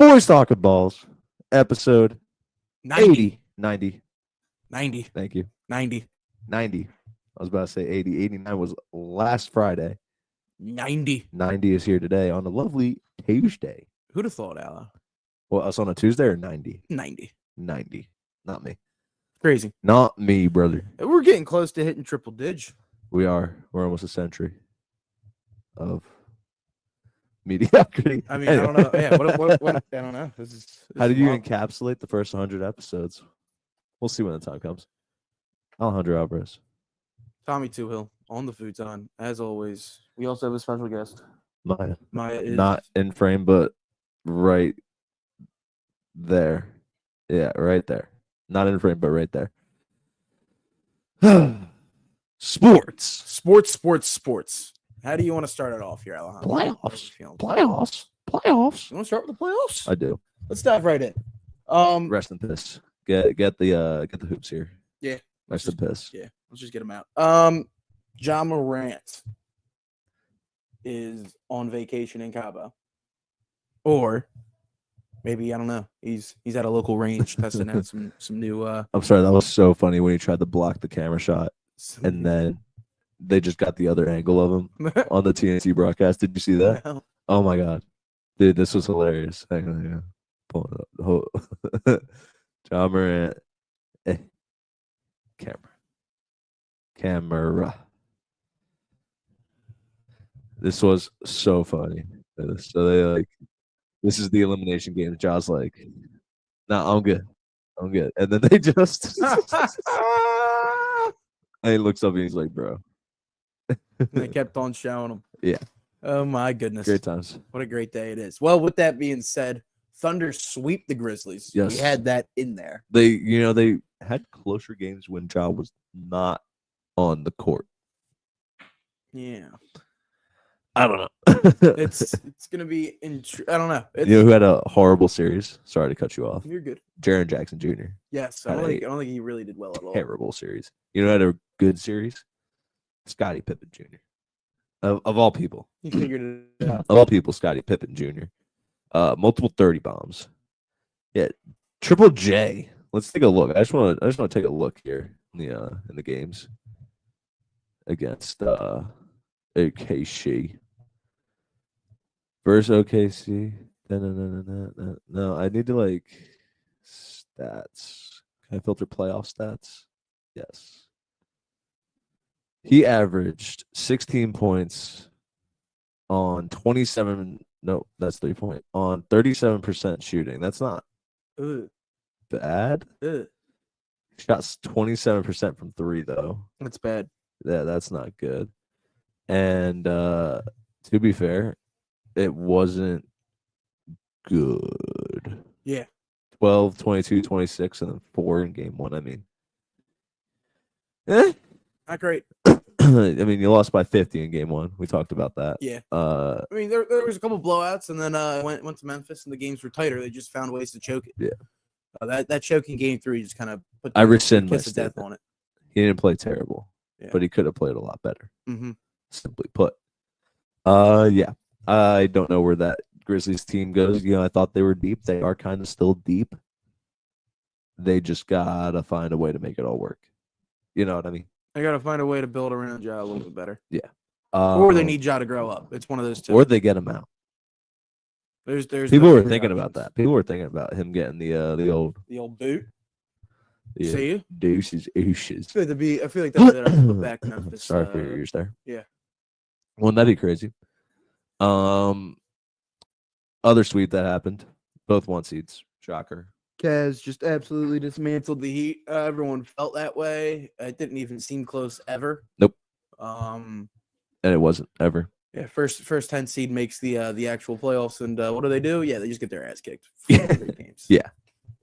Boys Talking Balls, episode 80. 90. 90. Thank you. 90. 90. I was about to say 80. 89 was last Friday. 90. 90 is here today on a lovely Tuesday. Who'd have thought, Ala? Well, us on a Tuesday or 90? 90. 90. Not me. Crazy. Not me, brother. We're getting close to hitting triple dig. We are. We're almost a century of mediocrity. I mean, I don't know. Yeah, what I don't know. This is How did you wild. encapsulate the first 100 episodes? We'll see when the time comes. Alejandro Alvarez. Tommy Toohill on the futon, as always. We also have a special guest. Maya. Maya is Not in frame, but right there. Yeah, right there. Not in frame, but right there. Sports. Sports. How do you want to start it off here, Alejandro? Playoffs. You Playoffs. want to start with the playoffs? I do. Let's dive right in. Rest in piss. Get the hoops here. Yeah. Rest in piss. Yeah, let's just get them out. Ja Morant is on vacation in Cabo, or maybe I don't know. He's at a local range testing out some new. I'm sorry, that was so funny when he tried to block the camera shot, and then they just got the other angle of him on the TNT broadcast. Did you see that? No. Oh my god, dude, this was hilarious. Hang on, yeah. Pull it up. Ja Morant. Camera. This was so funny. So they this is the elimination game. Ja's like, "Nah, I'm good. And then they just and he looks up and he's like, "Bro." They kept on showing him. Yeah. Oh my goodness. Great times. What a great day it is. Well, with that being said, Thunder sweep the Grizzlies. Yes. We had that in there. They had closer games when Ja was not on the court. Yeah. I don't know. It's gonna be I don't know. You know who had a horrible series? Sorry to cut you off. You're good. Jaren Jackson Jr. Yes, I don't think he really did well at all. Terrible series. You know who had a good series? Scottie Pippen Jr. Of all people. He figured it out. Of all people, Scottie Pippen Jr. Multiple 30 bombs. Yeah. Triple J. Let's take a look. I just want to take a look here in the games against OKC. Versus OKC. No, I need to stats. Can I filter playoff stats? Yes. He averaged 16 points on 27. No, that's 3 point on 37% shooting. That's not bad. Shot 27% from three though. That's bad. Yeah, that's not good. And to be fair, it wasn't good. Yeah. 12, 22, 26, and then 4 in game 1. I mean, Not great. I mean, you lost by 50 in game 1. We talked about that. Yeah. I mean, there was a couple blowouts, and then went to Memphis, and the games were tighter. They just found ways to choke it. Yeah. That choking game 3 just kind of put I rescind my kiss of death statement. on it. He didn't play terrible, Yeah. but he could have played a lot better. Mm-hmm. Simply put. Yeah. I don't know where that Grizzlies team goes. I thought they were deep. They are kind of still deep. They just gotta find a way to make it all work. You know what I mean? They got to find a way to build around Ja a little bit better. Yeah. Or they need Ja to grow up. It's one of those two. Or they get him out. There's People no were figure thinking out about things. that. People were thinking about him getting the old boot. See you? deuces ooshes. I feel like that's it. I put back Memphis. Sorry for your ears there. Yeah. Wouldn't that be crazy? Other sweep that happened. Both 1 seeds. Shocker. Kaz just absolutely dismantled the Heat. Everyone felt that way. It didn't even seem close ever. Nope. And it wasn't ever. Yeah, first 10 seed makes the actual playoffs, and what do? Yeah, they just get their ass kicked. Yeah. Games. Yeah.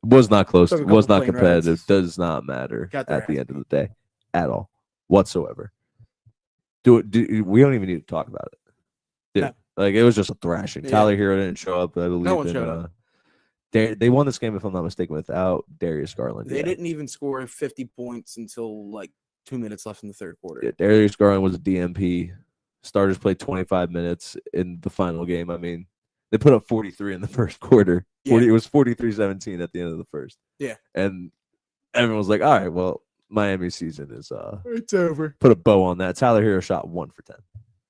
Was not close. Took a Was couple not plane competitive. rides. Does not matter Got their at the ass end of the day at all whatsoever. We don't even need to talk about it. Dude, No. It was just a thrashing. Yeah. Tyler Hero didn't show up. I believe. No one showed up. They won this game, if I'm not mistaken, without Darius Garland. They didn't even score 50 points until 2 minutes left in the third quarter. Yeah, Darius Garland was a DMP. Starters played 25 minutes in the final game. I mean, they put up 43 in the first quarter. It was 43-17 at the end of the first. Yeah. And everyone was like, all right, well, Miami's season is It's over. put a bow on that. Tyler Hero shot 1 for 10.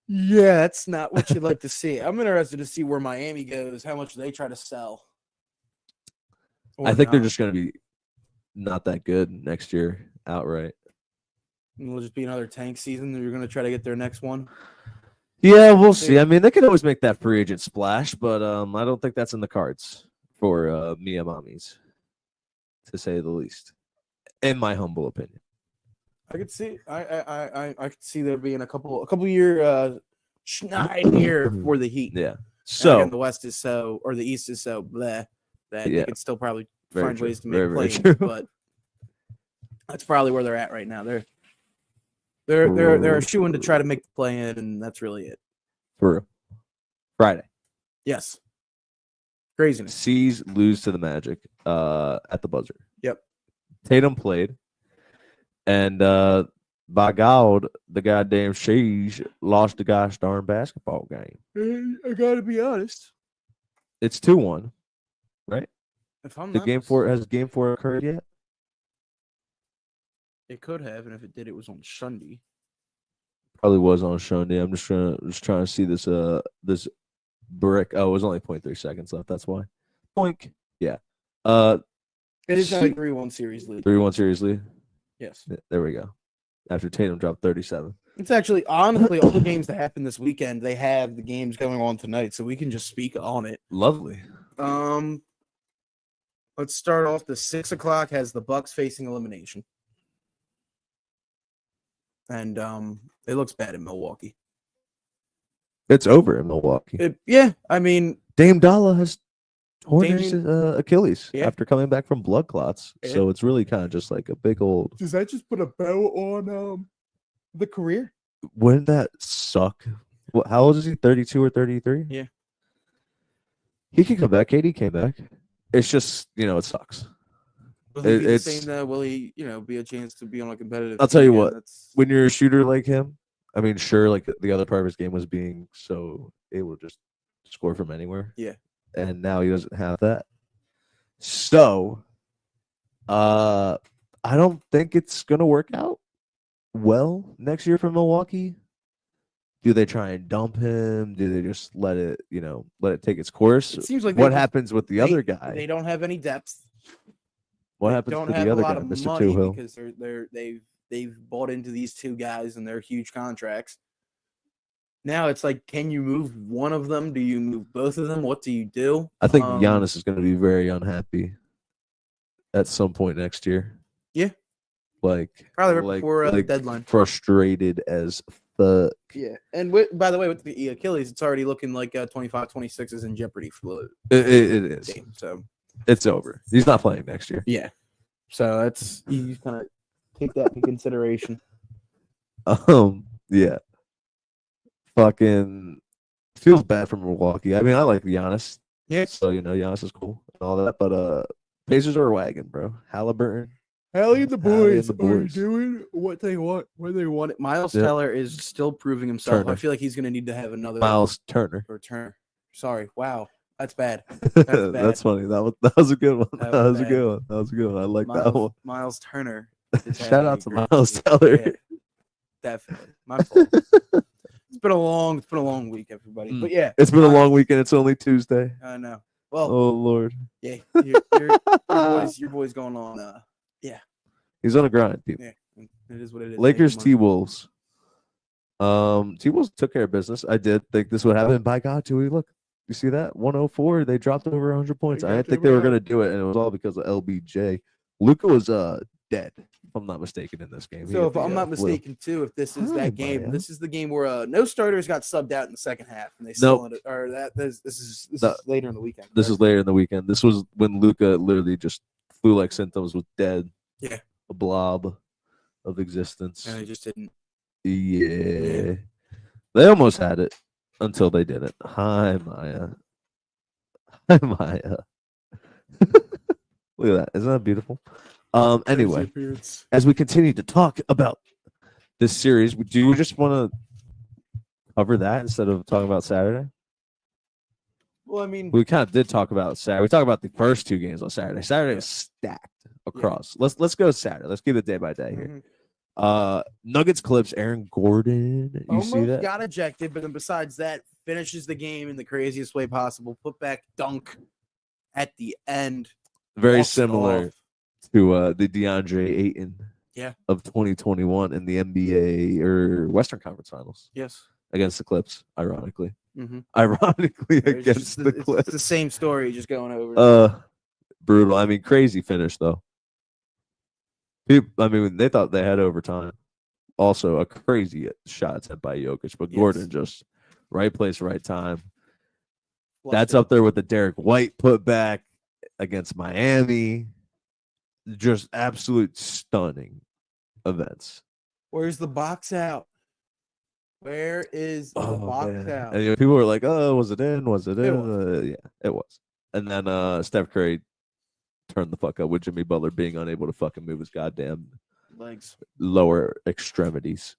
Yeah, that's not what you'd like to see. I'm interested to see where Miami goes, how much they try to sell. I think they're just going to be not that good next year outright. It'll just be another tank season. You're going to try to get their next one. Yeah, we'll see. I mean, they can always make that free agent splash, but I don't think that's in the cards for Miami's, to say the least, in my humble opinion. I could see. I could see there being a couple year schneid here for the Heat. Yeah. So So again, the West is so, or the East is so bleh that they could still probably find ways to make very plays, true. but that's probably where they're at right now. They're shooing to try to make the play in, and that's really it. For real. Friday. Yes. Craziness. C's lose to the Magic at the buzzer. Yep. Tatum played. And by God, the goddamn Sheesh lost the gosh darn basketball game. I gotta be honest. It's 2-1, right? If I'm The not game 4 has game 4 occurred yet? it could have, and if it did, it was on Sunday. Probably was on Sunday. I'm just trying to see this this brick. Oh, it was only 0.3 seconds left. That's why. Boink. Yeah. It is a 3-1 series lead. 3-1 series lead. Yes. There we go. After Tatum dropped 37. It's actually, honestly, all the games that happen this weekend, they have the games going on tonight, so we can just speak on it. Lovely. Let's start off. The 6 o'clock has the Bucks facing elimination. And it looks bad in Milwaukee. It's over in Milwaukee. I mean, Dame Dalla has torn his Achilles after coming back from blood clots. So it's really kind of just like a big old. Does that just put a bow on the career? Wouldn't that suck? How old is he? 32 or 33? Yeah. He can come back. KD came back. It's just, it sucks. Will he be the same though? Will he, be a chance to be on a competitive I'll tell you what, That's... when you're a shooter like him, I mean, sure, like the other part of his game was being so able to just score from anywhere. Yeah. And now he doesn't have that. So, I don't think it's going to work out well next year for Milwaukee. Do they try and dump him? Do they just let it take its course? It seems like what happens with the other guy? They don't have any depth. What happens to the other guy, Mr. Two-Hill? Because they've bought into these two guys and their huge contracts. Now it's like, can you move one of them? Do you move both of them? What do you do? I think Giannis is going to be very unhappy at some point next year. Yeah. Probably before the deadline. Frustrated as fuck. Yeah. And by the way, with the Achilles, it's already looking like 25-26 is in jeopardy for the it is. Game, so it's over. He's not playing next year. Yeah. So that's, you kind of take that into consideration. Yeah. Fucking feels bad for Milwaukee. I mean, I like Giannis. Yeah. So, Giannis is cool and all that. But Pacers are a wagon, bro. Halliburton. Hallie and the boys are doing what they want when they want it. Miles Teller is still proving himself. Turner. I feel like he's going to need to have another Miles Turner. Or Turner. Sorry. Wow. That's bad. That's bad. That's funny. That was a good one. That was a good one. I like that one. Miles Turner. Shout out to Miles Teller. Yeah, definitely. My fault. It's been a long week, everybody. But yeah. It's been a long weekend. It's only Tuesday. I know. Well, oh Lord. Yeah. Your boy's going on yeah. He's on a grind, people. Yeah. It is what it is. Lakers T-Wolves. T-Wolves took care of business. I did think this would happen. By God, Joey, look. You see that? 104. They dropped over 100 points. I didn't think they were going to do it, and it was all because of LBJ. Luka was dead, if I'm not mistaken, in this game. So if I'm not mistaken, too, if this is that game, man. This is the game where no starters got subbed out in the second half, and they still this is later in the weekend. This is later in the weekend. This was when Luka literally just flu like symptoms, was dead. Yeah, a blob of existence. And they just didn't. Yeah, they almost had it. Until they didn't. Hi, Maya. Hi, Maya. Look at that. Isn't that beautiful? Anyway, as we continue to talk about this series, do you just want to cover that instead of talking about Saturday? Well, I mean, We kind of did talk about Saturday. We talked about the first 2 games on Saturday. Saturday was stacked across. Let's go Saturday. Let's keep it day by day here. Nuggets clips Aaron Gordon. You see almost that? got ejected, but then besides that, finishes the game in the craziest way possible. Put back dunk at the end. Very walks it similar off. to the DeAndre Ayton Yeah. of 2021 in the NBA or Western Conference Finals Yes. against the Clips, ironically. Mm-hmm. Ironically It's against just the Clips. It's the same story, just going over. Brutal. I mean, crazy finish though. They thought they had overtime. Also, a crazy shot attempt by Jokic, but Gordon just right place, right time. That's up there with the Derek White putback against Miami. Just absolute stunning events. Where's the box out? Where is the box out? And people were like, "Oh, was it in? Was it in?" Yeah, it was. And then Steph Curry turned the fuck up with Jimmy Butler being unable to fucking move his goddamn legs, lower extremities.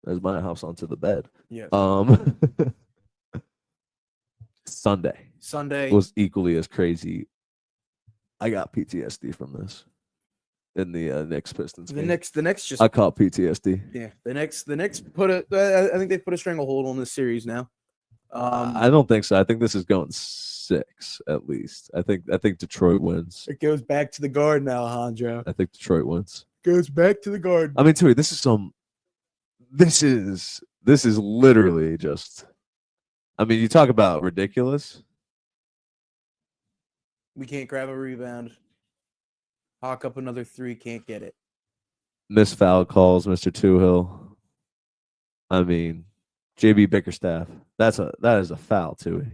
There's my house onto the bed. Yes. Sunday was equally as crazy. I got PTSD from this in the Knicks Pistons. The Knicks just I caught PTSD. Yeah, the Knicks put I think they put a stranglehold on this series now. I don't think so. I think this is going 6 at least. I think Detroit wins. It goes back to the Garden, Alejandro. I think Detroit wins. Goes back to the Garden. I mean, Tui, this is literally just. I mean, you talk about ridiculous. We can't grab a rebound. Hawk up another 3, can't get it. Miss foul calls, Mr. Toohill. I mean, JB Bickerstaff. That is a foul, Tui.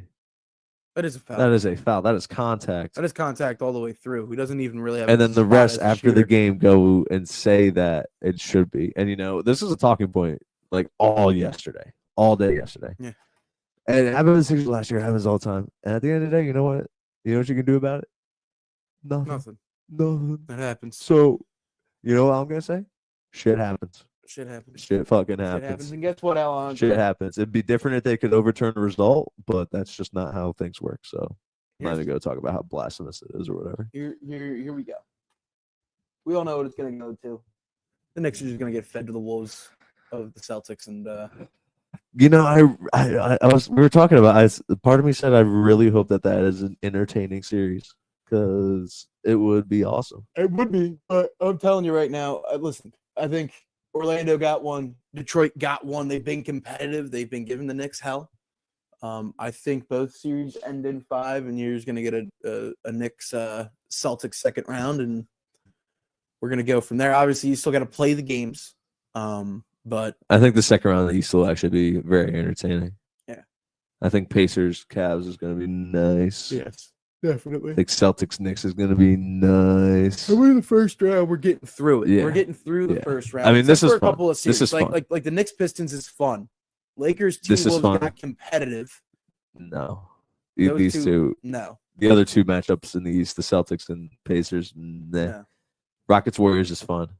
That is a foul. That is a foul. That is contact. That is contact all the way through. He doesn't even really have. And then the refs after the game go and say that it should be. And this is a talking point like all day yesterday. Yeah. And it happened in the Sixers last year. It happens all the time. And at the end of the day, you know what? You know what you can do about it? Nothing. That happens. So, you know what I'm gonna say? Shit happens. Shit happens. Shit fucking happens. Shit happens. And guess what, Alan? Shit happens. It'd be different if they could overturn the result, but that's just not how things work. So I'm not even gonna talk about how blasphemous it is or whatever. Here we go. We all know what it's gonna go to. The Knicks are just gonna get fed to the wolves of the Celtics, and we were talking about. Part of me said I really hope that is an entertaining series because it would be awesome. It would be, but I'm telling you right now. Listen, I think Orlando got one. Detroit got one. They've been competitive. They've been giving the Knicks hell. I think both series end in 5, and you're just gonna get a Knicks Celtics second round, and we're gonna go from there. Obviously, you still got to play the games. But I think the second round of the East will actually be very entertaining. Yeah. I think Pacers Cavs is going to be nice. Yes, definitely. I think Celtics Knicks is going to be nice. And we're in the first round. We're getting through it. Yeah. We're getting through the first round. I mean, this is a couple of series. This is fun. Like the Knicks Pistons is fun. Lakers T-Wolves got competitive. No. These two. No. The other 2 matchups in the East, the Celtics and Pacers. Nah. No. Rockets Warriors is fun.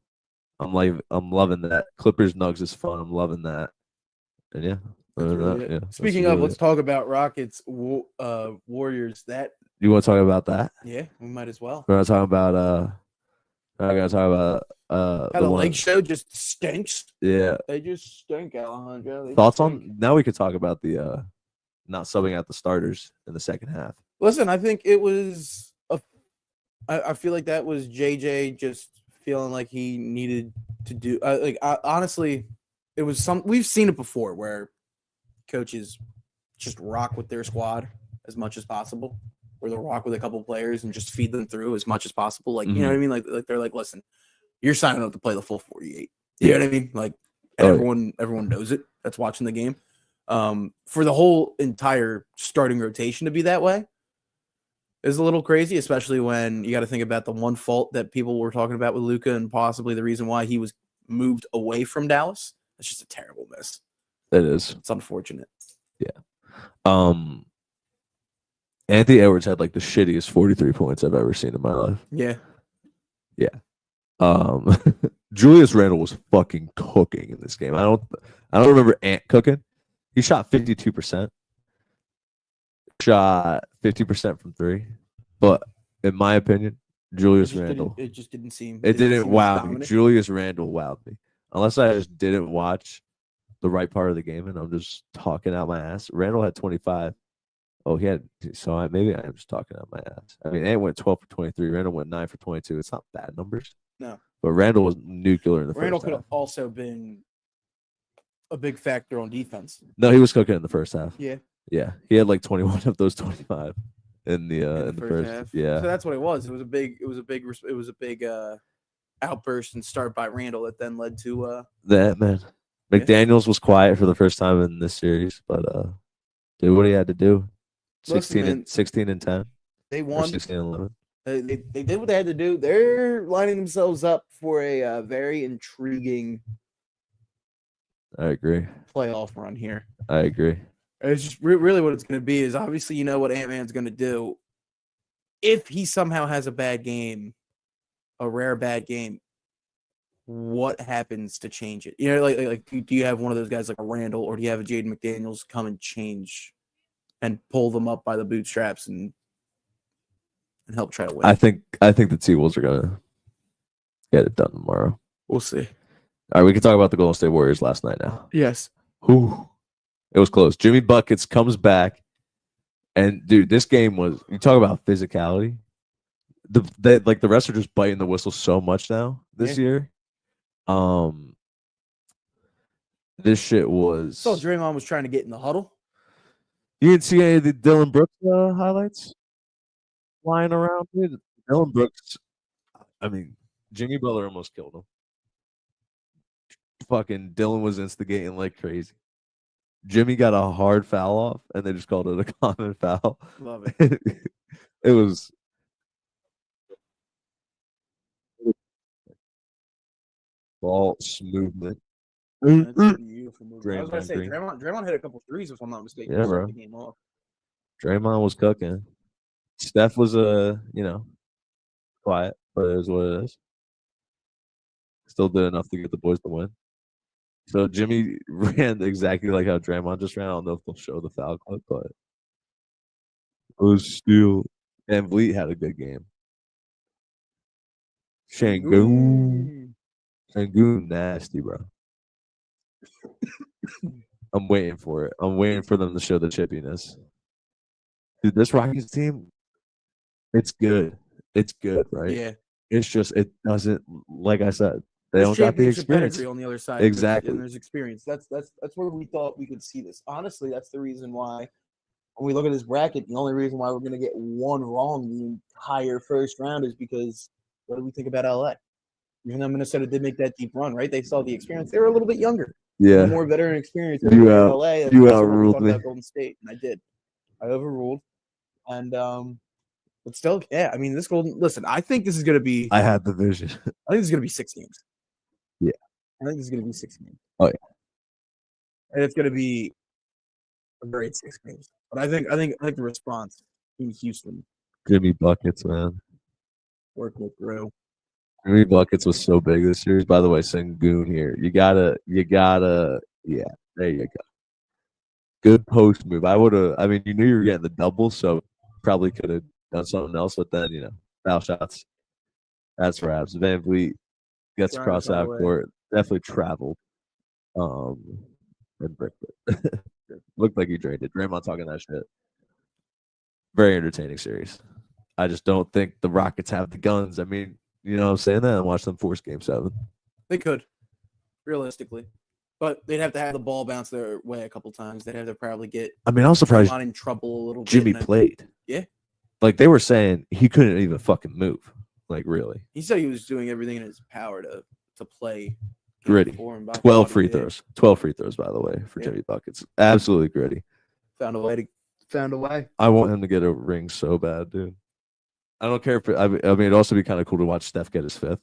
I'm loving that. Clippers Nugs is fun. I'm loving that. And yeah. Speaking of, let's talk about Rockets Warriors. That you want to talk about that? Yeah, we might as well. We're not talking about I gotta talk about how the leg show just stinks. Yeah. They just stink, Alejandro. Thoughts on now we could talk about the not subbing out the starters in the second half. Listen, I think it was I feel like that was JJ just feeling like he needed to do honestly, it was we've seen it before where coaches just rock with their squad as much as possible, or they'll rock with a couple players and just feed them through as much as possible. Like, you know what I mean? Like they're like, listen, you're signing up to play the full 48. You know what I mean? Like everyone knows it that's watching the game. For the whole entire starting rotation to be that way is a little crazy, especially when you got to think about the one fault that people were talking about with Luka and possibly the reason why he was moved away from Dallas. It's just a terrible miss. It is. It's unfortunate. Yeah. Anthony Edwards had like the shittiest 43 points I've ever seen in my life. Yeah. Yeah. Julius Randle was fucking cooking in this game. I don't remember Ant cooking. He shot 52%, shot 50% from three. But in my opinion, Julius Randle. It just didn't seem. It didn't seem as wow me. dominant. Julius Randle wowed me. Unless I just didn't watch the right part of the game and I'm just talking out my ass. Randle had 25. Oh, he had maybe I am just talking out my ass. I mean, Ant went 12 for 23. Randle went 9 for 22. It's not bad numbers. No, but Randle was nuclear in the Randle first could half. have also been a big factor on defense. No, he was cooking in the first half. Yeah, he had like 21 of those 25 in the first half. Yeah, So that's what it was. It was a big outburst and start by Randle that then led to that man. McDaniels was quiet for the first time in this series, but did what he had to do. 16 and 10. They won. 16 and 11. They did what they had to do. They're lining themselves up for a very intriguing I agree. playoff run here. I agree. It's just really what it's going to be is obviously you know what Ant-Man's going to do. If he somehow has a bad game, a rare bad game, what happens to change it? You know, like do you have one of those guys like a Randall or do you have a Jaden McDaniels come and change and pull them up by the bootstraps and help try to win? I think the T-Wolves are gonna get it done tomorrow. We'll see. All right, we can talk about the Golden State Warriors last night now. Yes. Whew. It was close. Jimmy Buckets comes back, and dude, this game was. You talk about physicality. The refs are just biting the whistle so much now this year. This shit was. So Draymond was trying to get in the huddle. You didn't see any of the Dylan Brooks highlights flying around, dude. Dylan Brooks. I mean, Jimmy Butler almost killed him. Fucking Dylan was instigating like crazy. Jimmy got a hard foul off, and they just called it a common foul. Love it. It was ball movement. That's a beautiful move. I was Draymond going to say, Green. Draymond hit a couple threes, if I'm not mistaken. Yeah, to start bro. the game off. Draymond was cooking. Steph was quiet, but it is what it is. Still did enough to get the boys to win. So Jimmy ran exactly like how Draymond just ran. I don't know if they'll show the foul clip, but it was still. And Vliet had a good game. Şengün nasty, bro. I'm waiting for it. I'm waiting for them to show the chippiness. Dude, this Rockets team, it's good. It's good, right? Yeah. It's just it doesn't. Like I said, they don't got the experience on the other side. Exactly. And there's experience. That's where we thought we could see this. Honestly, that's the reason why when we look at this bracket, the only reason why we're going to get one wrong the entire first round is because what do we think about LA? Even though Minnesota did make that deep run, right? They saw the experience. They were a little bit younger. Yeah. More veteran experience. You LA. You overruled me. Golden State, and I did. I overruled. And but still, yeah. I mean, this Golden. Listen, I think this is going to be. I had the vision. I think this is going to be 6 games. Yeah. I think this is going to be 6 games. Oh yeah. And it's going to be a great 6 games. But I think the response in Houston. Jimmy Buckets, man. Working with Drew. Jimmy Buckets was so big this series. By the way, Sengun here. You gotta, yeah, there you go. Good post move. I mean, you knew you were getting the double, so probably could have done something else, but then, foul shots. That's raps. Van Vliet gets across half court. Definitely traveled. And bricked it. Looked like he drained it. Draymond talking that shit. Very entertaining series. I just don't think the Rockets have the guns. I mean, you know what I'm saying? That and watch them force game 7. They could, realistically. But they'd have to have the ball bounce their way a couple times. They'd have to probably get I mean, I was surprised in trouble a little bit. Jimmy played. Yeah. Like they were saying he couldn't even fucking move. Like really. He said he was doing everything in his power to play gritty. 12 free throws. 12 free throws, by the way, for Jimmy Buckets. Absolutely gritty. Found a way. I want him to get a ring so bad, dude. I don't care if I mean, it'd also be kind of cool to watch Steph get his 5th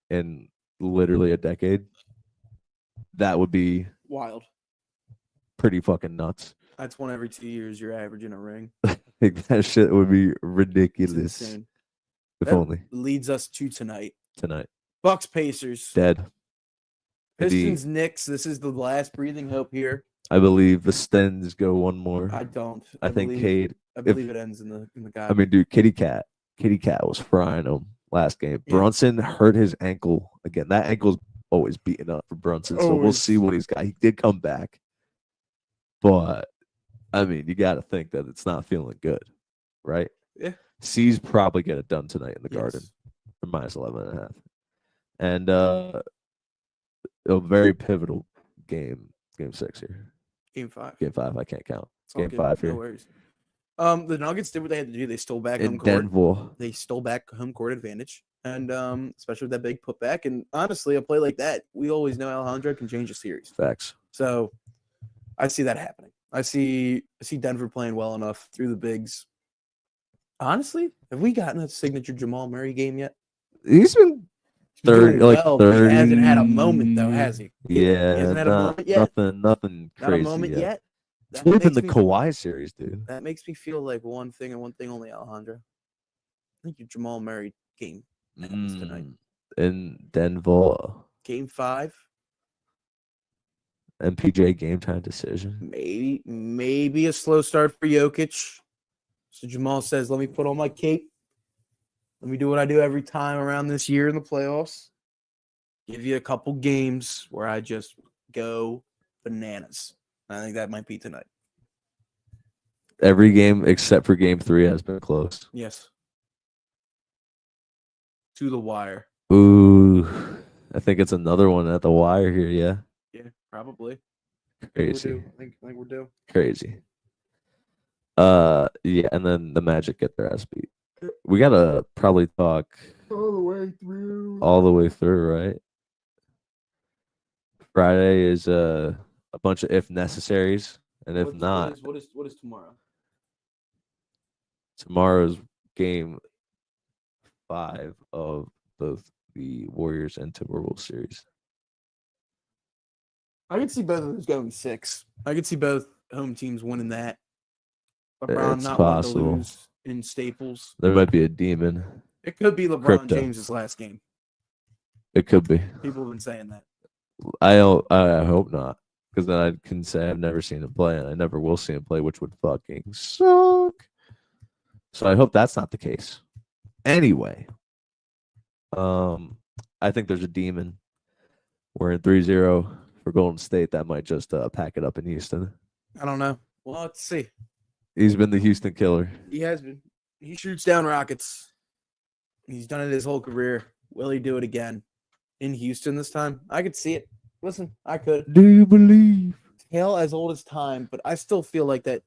in literally a decade. That would be wild. Pretty fucking nuts. That's 1 every 2 years you're averaging a ring. Like that shit would be ridiculous. If that only. Leads us to tonight. Bucks Pacers. Dead. Pistons Knicks. This is the last breathing hope here. I believe the Stens go one more. I don't. I think Cade. I believe it ends in the guy. I mean, dude, Kitty Cat was frying him last game. Yeah. Brunson hurt his ankle again. That ankle's always beaten up for Brunson, so we'll see what he's got. He did come back, but I mean, you got to think that it's not feeling good, right? Yeah. C's probably get it done tonight in the Garden Yes. for -11.5, and a very pivotal game 6 here. Game 5. Game 5, I can't count. It's All game good. 5 here. No worries. The Nuggets did what they had to do. They stole back In home court. Denver. They stole back home court advantage, and especially with that big putback. And honestly, a play like that, we always know Alejandro can change a series. Facts. So I see that happening. I see Denver playing well enough through the bigs. Honestly, have we gotten a signature Jamal Murray game yet? He's been doing 30, like well, but 30. he hasn't had a moment though, has he? Yeah, He hasn't had a moment yet. Nothing Not crazy a moment yet. It's That more than makes the me- Kawhi series, dude. That makes me feel like one thing and one thing only, Alejandro. I think your Jamal Murray game happens tonight. In Denver. Game 5. MPJ game time decision. Maybe a slow start for Jokic. So Jamal says, let me put on my cape. Let me do what I do every time around this year in the playoffs. Give you a couple games where I just go bananas. I think that might be tonight. Every game except for game 3 has been close. Yes. To the wire. Ooh. I think it's another one at the wire here, yeah. Yeah, probably. Crazy. I think we're due. Crazy. Yeah, and then the Magic get their ass beat. We gotta probably talk All the way through. Right? Friday is a bunch of if necessaries, and if not, what is tomorrow? tomorrow's game 5 of both the Warriors and Timberwolves series. I could see both of those going 6. I could see both home teams winning that. LeBron It's not wanting to possible. lose in Staples. There might be a demon. It could be LeBron Crypto. James's last game. It could be. People have been saying that. I hope not, because then I can say I've never seen him play, and I never will see him play, which would fucking suck. So I hope that's not the case. Anyway, I think there's a demon. We're in 3-0 for Golden State. That might just pack it up in Houston. I don't know. Well, let's see. He's been the Houston killer. He has been. He shoots down rockets. He's done it his whole career. Will he do it again in Houston this time? I could see it. Listen, I could. Do you believe? Tale as old as time, but I still feel like that.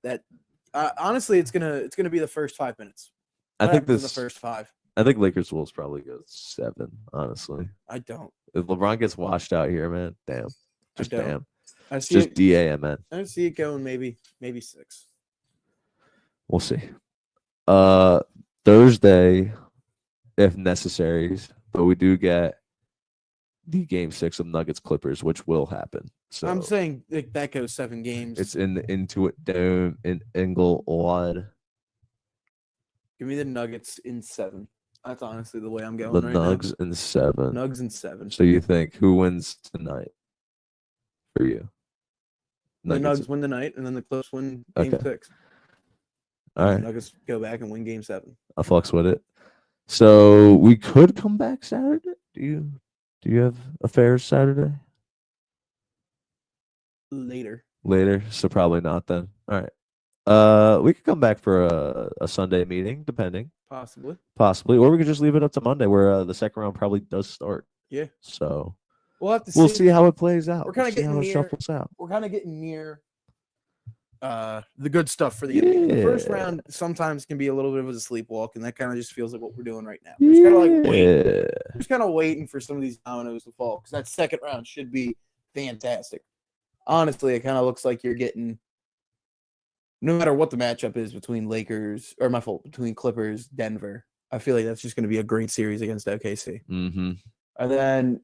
Honestly, it's gonna be the first 5 minutes. I What think happens in this. the first 5. I think Lakers Wolves probably go 7. Honestly, I don't. if LeBron gets washed out here, man, damn, just don't. damn, I see just it. DAMN. I see it going maybe 6. We'll see. Thursday, if necessaries, but we do get the game 6 of Nuggets Clippers, which will happen. So I'm saying that goes 7 games. it's in the Intuit Dome in Inglewood. Give me the Nuggets in 7. That's honestly the way I'm going The right Nugs in 7. now. Nugs in 7. So you think who wins tonight for you? The Nuggets. Nugs win the night, and then the Clips win game Okay. 6. All The right, Nuggets go back and win game 7. I'll flux with it. So we could come back Saturday. Do you have affairs Saturday? Later. Later, so probably not then. All right. We could come back for a Sunday meeting, depending, possibly, or we could just leave it up to Monday, where the second round probably does start. Yeah. So We'll have to we'll see how it plays out. We're kinda We'll see how getting it near- shuffles out. We're kind of getting near the good stuff for the NBA. The first Yeah. round sometimes can be a little bit of a sleepwalk, and that kind of just feels like what we're doing right now. We're just kind of like waiting. Yeah. We're just kind of waiting for some of these dominoes to fall, because that second round should be fantastic. Honestly, it kind of looks like you're getting, no matter what the matchup is between between Clippers, Denver, I feel like that's just going to be a great series against OKC. Mm-hmm. And then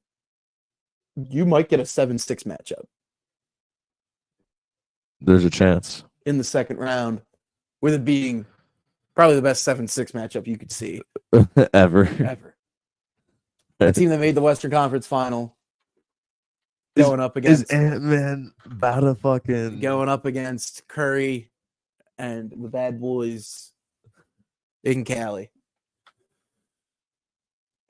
you might get a 7-6 matchup There's a chance. in the second round, with it being probably the best 7-6 matchup you could see Ever. ever. The team that made the Western Conference final going up against Ant-Man about to fucking going up against Curry and the bad boys in Cali.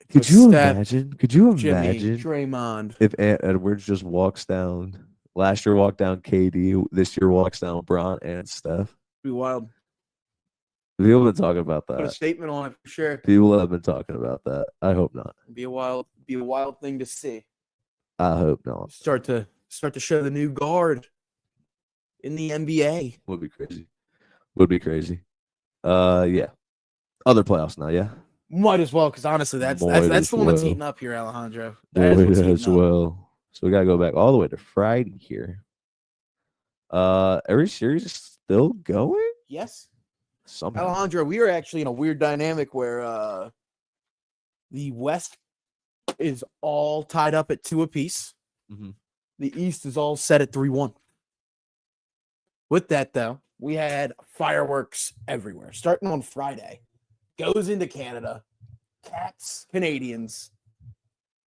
Could you Steph, imagine? Could you Jimmy, imagine Draymond. if Ant Edwards just walks down? Last year walked down KD. This year walks down Bron and Steph. Be wild. People have been talking about Put a that. statement on it for sure. People have been talking about that. I hope not. Be a wild thing to see. I hope not. Start to show the new guard in the NBA. Would be crazy. Would be crazy. Yeah. Other playoffs now, yeah. Might as well, because honestly, that's Might the as one that's well. eating up here, Alejandro. That is what's Might eating as up. well. So we gotta go back all the way to Friday here. Every series is still going? Yes. Somehow. Alejandro, we are actually in a weird dynamic where the West is all tied up at 2 apiece. Mhm. The East is all set at 3-1. With that, though, we had fireworks everywhere. Starting on Friday, goes into Canada, Cats, Canadians.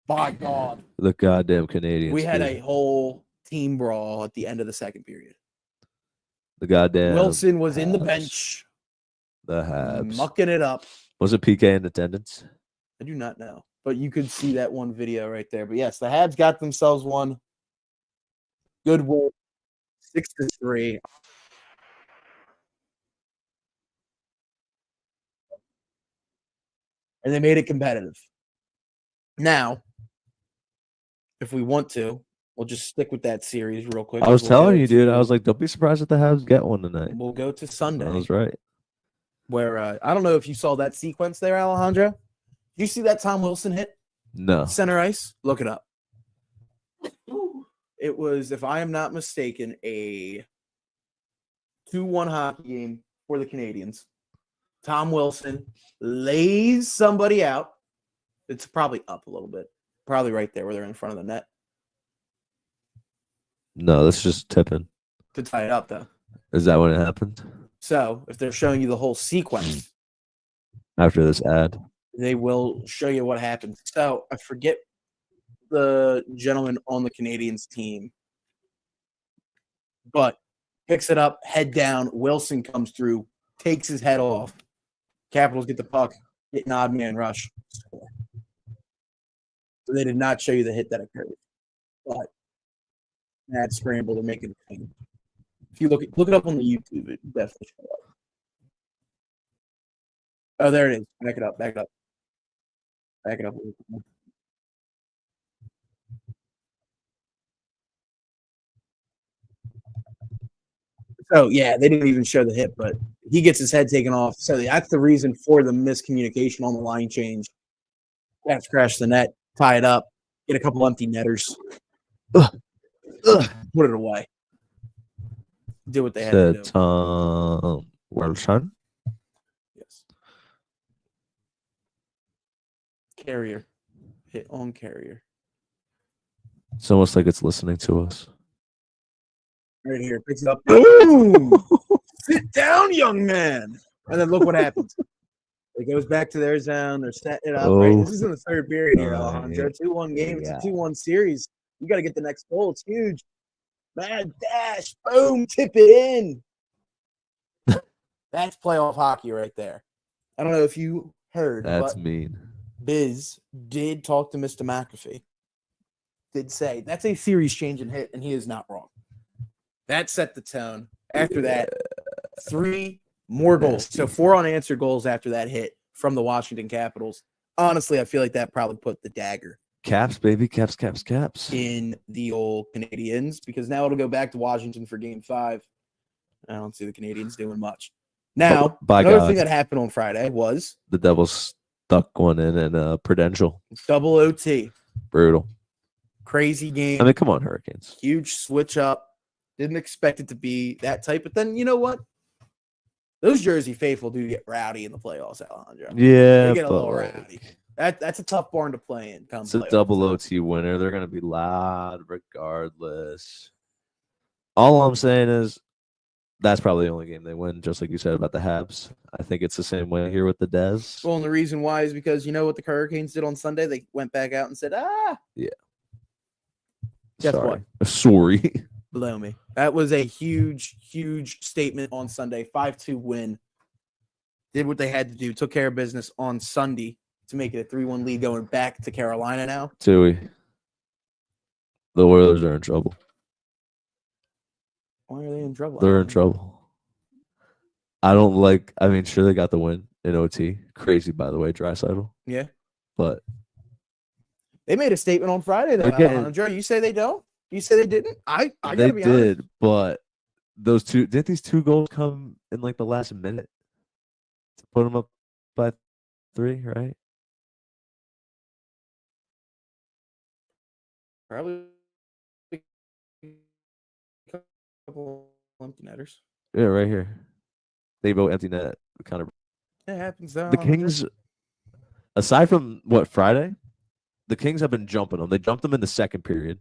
By God, The goddamn Canadians. we had dude. a whole team brawl at the end of the second period. The goddamn Wilson was in the Habs. bench, The Habs. mucking it up. Was it PK in attendance? I do not know, but you could see that one video right there. But yes, the Habs got themselves one. Good win, 6-3. And they made it competitive. Now, if we want to, we'll just stick with that series real quick. I was We'll telling go you, dude. I to- was like, don't be surprised if the Habs get one tonight. we'll go to Sunday. I was right. Where I don't know if you saw that sequence there, Alejandro. Did you see that Tom Wilson hit No. center ice? Look it up. It was, if I am not mistaken, a 2-1 hockey game for the Canadians. Tom Wilson lays somebody out. It's probably up a little bit. Probably right there where they're in front of the net. No, that's just tipping. To tie it up, though. Is that when it happened? So if they're showing you the whole sequence, After this ad? they will show you what happened. So I forget the gentleman on the Canadians team, but picks it up, head down. Wilson comes through, takes his head off. Capitals get the puck, get an odd man rush. Score. So they did not show you the hit that occurred, but mad scramble to make it a thing. If you look it up on the YouTube, it definitely show up. Oh, there it is. Back it up. Back it up. Back it up. So yeah, they didn't even show the hit, but he gets his head taken off. So that's the reason for the miscommunication on the line change. Cats crash the net, tie it up, get a couple empty netters, put it away. Do what they had to Said do. Tom Wilson. Yes. Carrier. Hit on Carrier. It's almost like it's listening to us. Right here. Picks it up. Boom! Sit down, young man. And then look what happens. It goes back to their zone. They're setting it up. Right? This is in the third period here, Alejandro. 2-1 game. It's a 2-1 series. You got to get the next goal. It's huge. Mad dash. Boom. Tip it in. That's playoff hockey right there. I don't know if you heard, That's but mean. Biz did talk to Mr. McAfee. Did say that's a series-changing hit, and he is not wrong. That set the tone. After that, 3 more goals. So 4 unanswered goals after that hit from the Washington Capitals. Honestly, I feel like that probably put the dagger Caps, baby. Caps. in the old Canadians, because now it'll go back to Washington for game 5. I don't see the Canadians doing much. Now, By another God. thing that happened on Friday was The Devils stuck one in Prudential. double OT. Brutal. Crazy game. I mean, come on, Hurricanes. Huge switch up. Didn't expect it to be that type. But then, you know what? Those Jersey faithful do get rowdy in the playoffs, Alejandro. Yeah, They get a but little like, rowdy. That's a tough barn to play in. Come it's a playoff double time. OT winner. They're gonna be loud regardless. All I'm saying is that's probably the only game they win, just like you said about the Habs. I think it's the same way here with the Devs. Well, and the reason why is because you know what the Hurricanes did on Sunday? They went back out and said, Guess what? Sorry. Blow me. That was a huge, huge statement on Sunday. 5-2 win. Did what they had to do. Took care of business on Sunday to make it a 3-1 lead going back to Carolina now. Tui. The Oilers are in trouble. Why are they in trouble? They're in trouble. I don't like. I mean, sure they got the win in OT. Crazy, by the way, Draisaitl. Yeah. But they made a statement on Friday though. Alejandro, you say they don't? You say they didn't? I gotta be honest. But those two didn't these 2 goals come in like the last minute to put them up by 3, right? Probably a couple empty netters. Yeah, right here. They both empty net. Kind of. It happens though. The Kings, aside from what Friday, the Kings have been jumping them. They jumped them in the second period,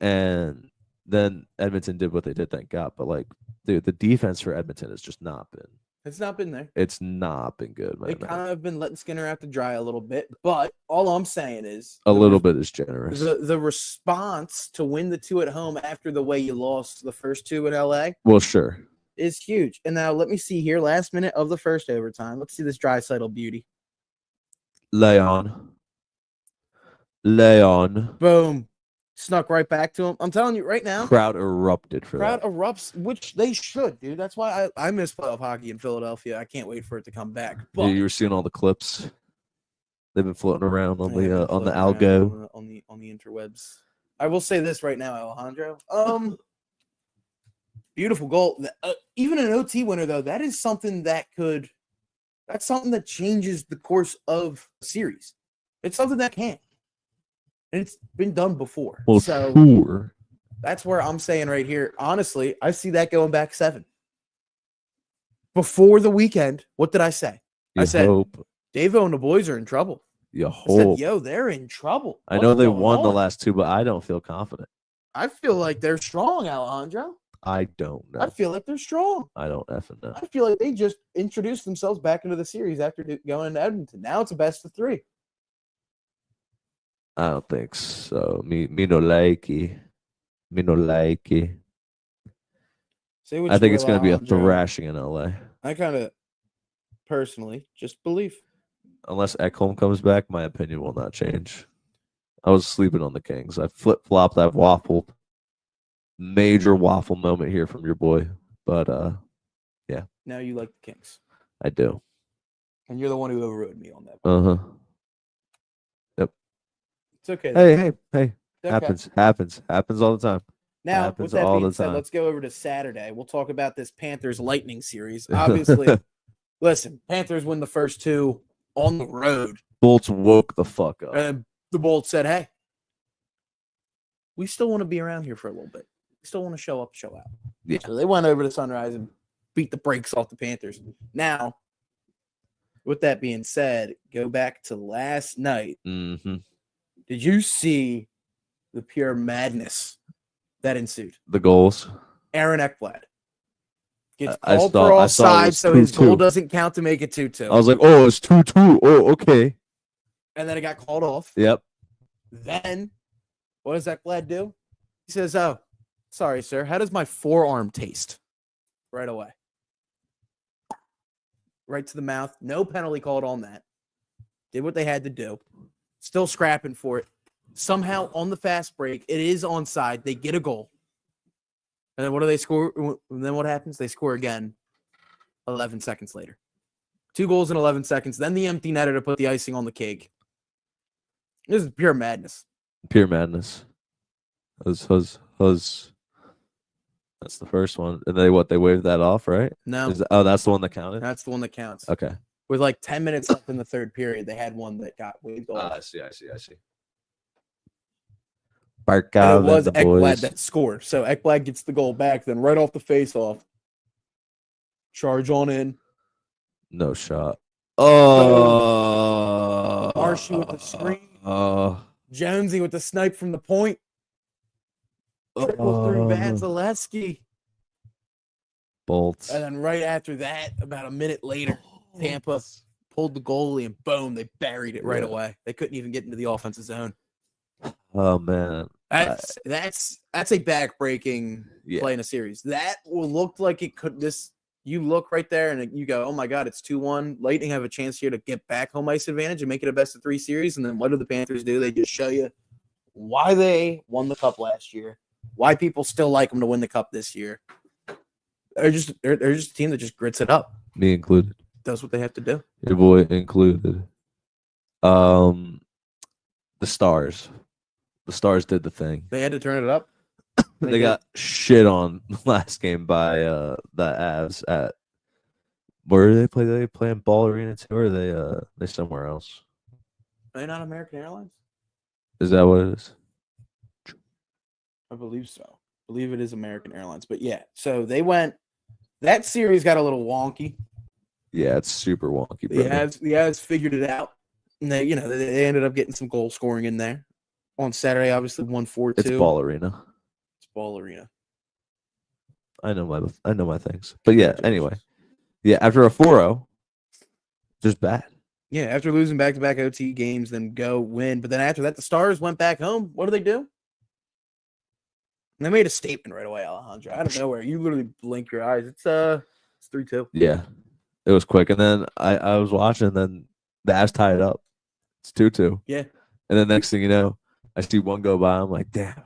and then Edmonton did what they did. Thank God. But like, dude, the defense for Edmonton has just not been. It's not been there. It's not been good, man. They kind of been letting Skinner out to dry a little bit. But all I'm saying is a little bit is generous. The response to win the 2 at home after the way you lost the first 2 in LA. Well, sure. Is huge. And now let me see here. Last minute of the first overtime. Let's see this Draisaitl beauty. Leon. Boom. Snuck right back to him. I'm telling you right now. Crowd erupted for that. Crowd erupts, which they should, dude. That's why I miss playoff hockey in Philadelphia. I can't wait for it to come back. But you were seeing all the clips. They've been floating around on the algo. On the interwebs. I will say this right now, Alejandro. Beautiful goal. Even an OT winner, though, that's something that changes the course of a series. It's something that can. And it's been done before. Well, so sure. That's where I'm saying right here. Honestly, I see that going back 7. Before the weekend, what did I say? I said, Davo and the boys are in trouble. You hope. They're in trouble. I know they won the last 2, but I don't feel confident. I feel like they're strong, Alejandro. I don't know. I feel like they're strong. I don't effing know. I feel like they just introduced themselves back into the series after going into Edmonton. Now it's a best of 3. I don't think so. Me no likey. Me no likey. I think it's going to be a thrashing in LA. I kind of personally just believe. Unless Ekholm comes back, my opinion will not change. I was sleeping on the Kings. I flip-flopped. I've waffled. Major waffle moment here from your boy. But, yeah. Now you like the Kings. I do. And you're the one who overrode me on that. Uh-huh. Yep. It's okay. Hey. Okay. Happens all the time. Now, happens with that all being the said, time. let's go over to Saturday. We'll talk about this Panthers Lightning series. Obviously, listen, Panthers win the first 2 on the road. Bolts woke the fuck up. And the Bolts said, hey, we still want to be around here for a little bit. We still want to show up, show out. Yeah. So they went over to Sunrise and beat the brakes off the Panthers. Now, with that being said, go back to last night. Mm-hmm. Did you see the pure madness that ensued? The goals. Aaron Ekblad gets called for offside, so his goal doesn't count to make it 2-2. I was like, oh, it's 2-2. Oh, okay. And then it got called off. Yep. Then, what does Ekblad do? He says, oh, sorry, sir. How does my forearm taste? Right away. Right to the mouth. No penalty called on that. Did what they had to do. Still scrapping for it. Somehow on the fast break, it is onside. They get a goal. And then what do they score? And then what happens? They score again 11 seconds later. 2 goals in 11 seconds. Then the empty netter to put the icing on the cake. This is pure madness. Pure madness. That's the first one. And they waved that off, right? No. That's the one that counted? That's the one that counts. Okay. With like 10 minutes left in the third period, they had one that got waved off. I see. It was Ekblad that scored. So Ekblad gets the goal back. Then right off the face-off, charge on in. No shot. Oh. Marshy with the screen. Jonesy with the snipe from the point. Triple through Vasilevsky. Bolts. And then right after that, about a minute later, Tampa pulled the goalie and boom, they buried it right away. They couldn't even get into the offensive zone. Oh man, That's a back-breaking yeah. play in a series. That looked like it could. You look right there and you go, "Oh my God, it's 2-1." Lightning have a chance here to get back home ice advantage and make it a best-of-3 series. And then what do the Panthers do? They just show you why they won the cup last year, why people still like them to win the cup this year. They're just a team that just grits it up. Me included. Does what they have to do. Your boy included. The Stars. The Stars did the thing. They had to turn it up. They got shit on last game by the Avs at where do they play? They play in Ball Arena too, or are they somewhere else? Are they not American Airlines? Is that what it is? I believe so. I believe it is American Airlines. But yeah, so they went. That series got a little wonky. Yeah, it's super wonky. The Avs figured it out, and they ended up getting some goal scoring in there on Saturday. Obviously, 1-4-2. It's Ball Arena. It's Ball Arena. I know my things, but yeah. Anyway, yeah. After a 4-0, just bad. Yeah, after losing back-to-back OT games, then go win. But then after that, the Stars went back home. What do? And they made a statement right away, Alejandro. Out of nowhere, you literally blink your eyes. It's 3-2. Yeah, it was quick, and then I was watching, and then the Avs tied it up. It's 2-2. Yeah, and then next thing you know, I see one go by. I'm like, damn,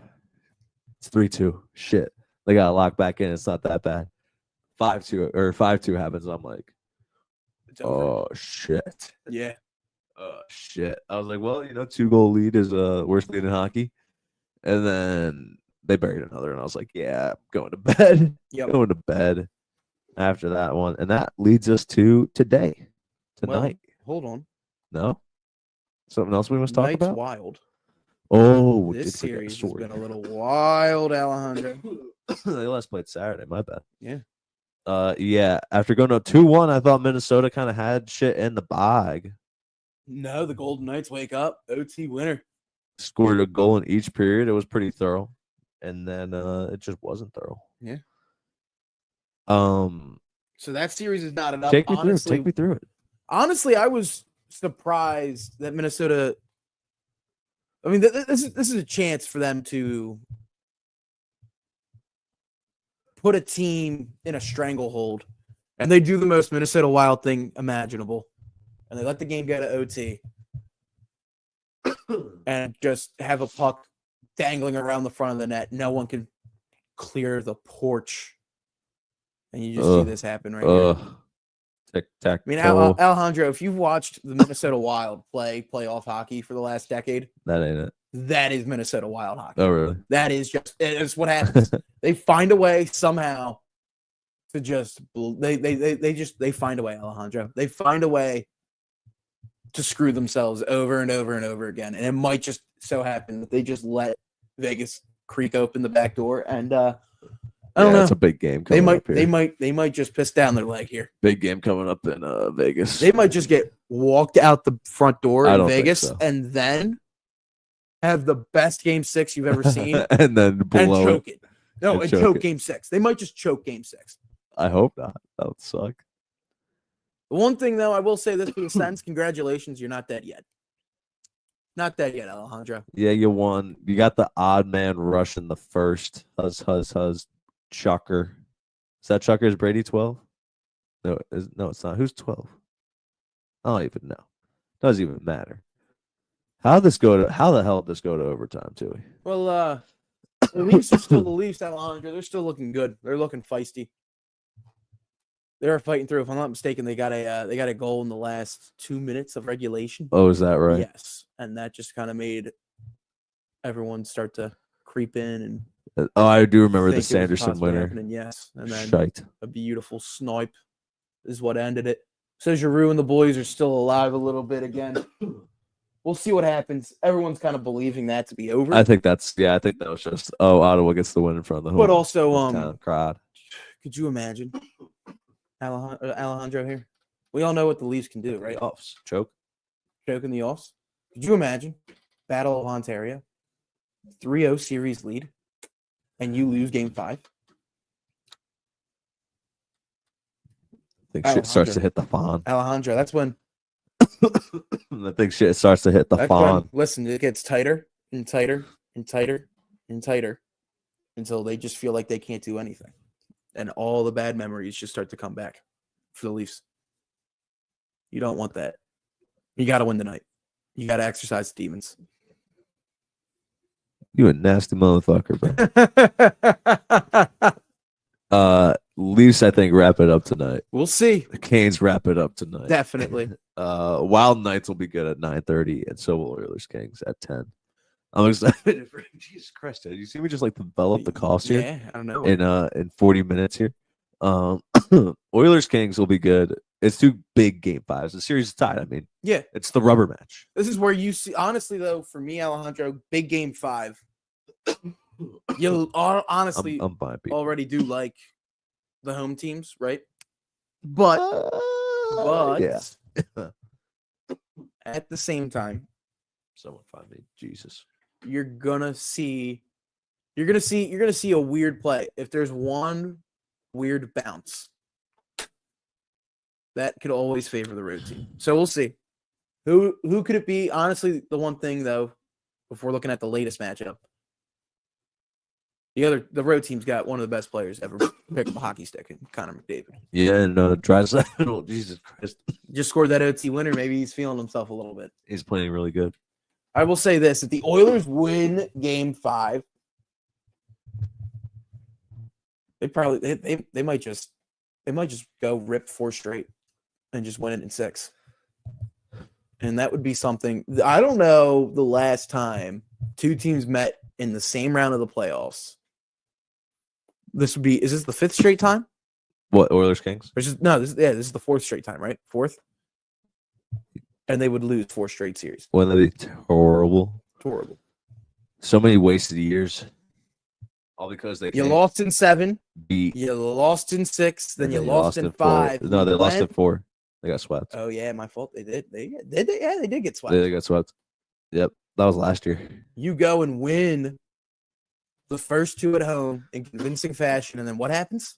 it's 3-2. Shit, they got locked back in. It's not that bad. 5-2 happens. I'm like, oh shit. Yeah. Oh shit. I was like, well, 2-goal lead is worst lead in hockey, and then they buried another, and I was like, yeah, I'm going to bed. Yep. Going to bed after that one, and that leads us to tonight. Well, hold on. No, something else we must talk Tonight's about. wild. Oh, this series has been a little wild, Alejandro. They last played Saturday. My bad. Yeah. Yeah. After going to 2-1, I thought Minnesota kind of had shit in the bag. No, the Golden Knights wake up. OT winner. Scored a goal in each period. It was pretty thorough, and then it just wasn't thorough. Yeah. So that series is not enough. Take me through it. Honestly, I was surprised that Minnesota. I mean, this is a chance for them to put a team in a stranglehold, and they do the most Minnesota Wild thing imaginable, and they let the game go to OT, and just have a puck dangling around the front of the net. No one can clear the porch, and you just see this happen right here. Tic-tac. I mean, Alejandro, if you've watched the Minnesota Wild play playoff hockey for the last decade, that ain't it. That is Minnesota Wild hockey. Oh, really? That is it's what happens. They find a way somehow to just they find a way, Alejandro. They find a way to screw themselves over and over and over again, and it might just so happen that they just let Vegas creak open the back door and. I don't know. It's a big game coming up here. They might just piss down their leg here. Big game coming up in Vegas. They might just get walked out the front door in Vegas so. And then have the best game 6 you've ever seen and then blow choke it. No, and choke game 6. They might just choke game 6. I hope not. That would suck. The one thing though, I will say this for the Sens, congratulations, you're not dead yet. Not dead yet, Alejandro. Yeah, you won. You got the odd man rush in the first. Huzz. Chucker. Is that Chucker? Is Brady 12? No, it's not. Who's 12? I don't even know. Doesn't even matter. How the hell did this go to overtime, Tui? Well, the Leafs are still the Leafs, Alejandro. They're still looking good. They're looking feisty. They're fighting through. If I'm not mistaken, they got a goal in the last 2 minutes of regulation. Oh, is that right? Yes, and that just kind of made everyone start to creep in and. Oh, I do remember the Sanderson winner. Yes, and then Shite. A beautiful snipe is what ended it. So Giroux and the boys are still alive a little bit again. We'll see what happens. Everyone's kind of believing that to be over. I think that was just Ottawa gets the win in front of the home. But also crowd. Could you imagine Alejandro here? We all know what the Leafs can do, right? Offs. Choke in the offs. Could you imagine Battle of Ontario 3-0 series lead? And you lose game 5. I think shit starts to hit the fawn. Alejandro, that's when I think shit starts to hit the fawn. Listen, it gets tighter and tighter and tighter and tighter until they just feel like they can't do anything. And all the bad memories just start to come back for the Leafs. You don't want that. You got to win tonight. You got to exercise the demons. You a nasty motherfucker, bro. Leafs, I think, wrap it up tonight. We'll see. The Canes wrap it up tonight. Definitely. Wild Knights will be good at 9:30, and so will Oilers Kings at 10. I'm excited for Jesus Christ. Did you see me just like develop the cost here? Yeah, I don't know. In 40 minutes here. Oilers Kings will be good. It's two big game fives. The series is tied. I mean, yeah, it's the rubber match. This is where you see, honestly, though, for me, Alejandro, big game 5. You honestly I'm fine, people. already do like the home teams, right? But yeah. At the same time, Someone find me, Jesus. You're gonna see a weird play. If there's one weird bounce, that could always favor the road team. So we'll see. Who could it be? Honestly, the one thing though, before looking at the latest matchup, the road team's got one of the best players ever pick up a hockey stick in Connor McDavid. Yeah, and Draisaitl, Jesus Christ, just scored that OT winner. Maybe he's feeling himself a little bit. He's playing really good. I will say this: if the Oilers win Game 5, they might just go rip 4 straight and just win it in 6. And that would be something. I don't know the last time 2 teams met in the same round of the playoffs. Is this the 5th straight time? What, Oilers Kings? This is the 4th straight time, right? 4th? And they would lose 4 straight series. Wouldn't that be horrible? Horrible. So many wasted years. All because they lost in 7. Beat. You lost in 6. Then you lost in 5. No, they lost in 4. They got swept. Oh yeah, my fault. They did. Yeah, they did get swept. They got swept. Yep, that was last year. You go and win the first 2 at home in convincing fashion, and then what happens?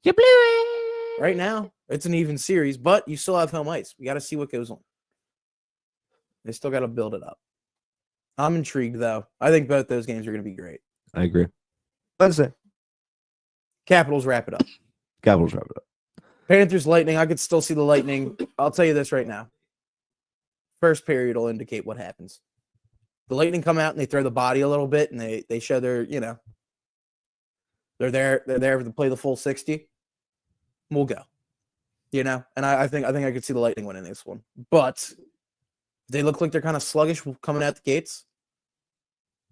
You blew it. Right now, it's an even series, but you still have home ice. We got to see what goes on. They still got to build it up. I'm intrigued, though. I think both those games are going to be great. I agree. That's it. Capitals wrap it up. Panthers, Lightning. I could still see the Lightning. I'll tell you this right now. First period will indicate what happens. The Lightning come out and they throw the body a little bit, and they show their, they're there to play the full 60. We'll go. And I think I could see the Lightning winning this one. But they look like they're kind of sluggish coming out the gates.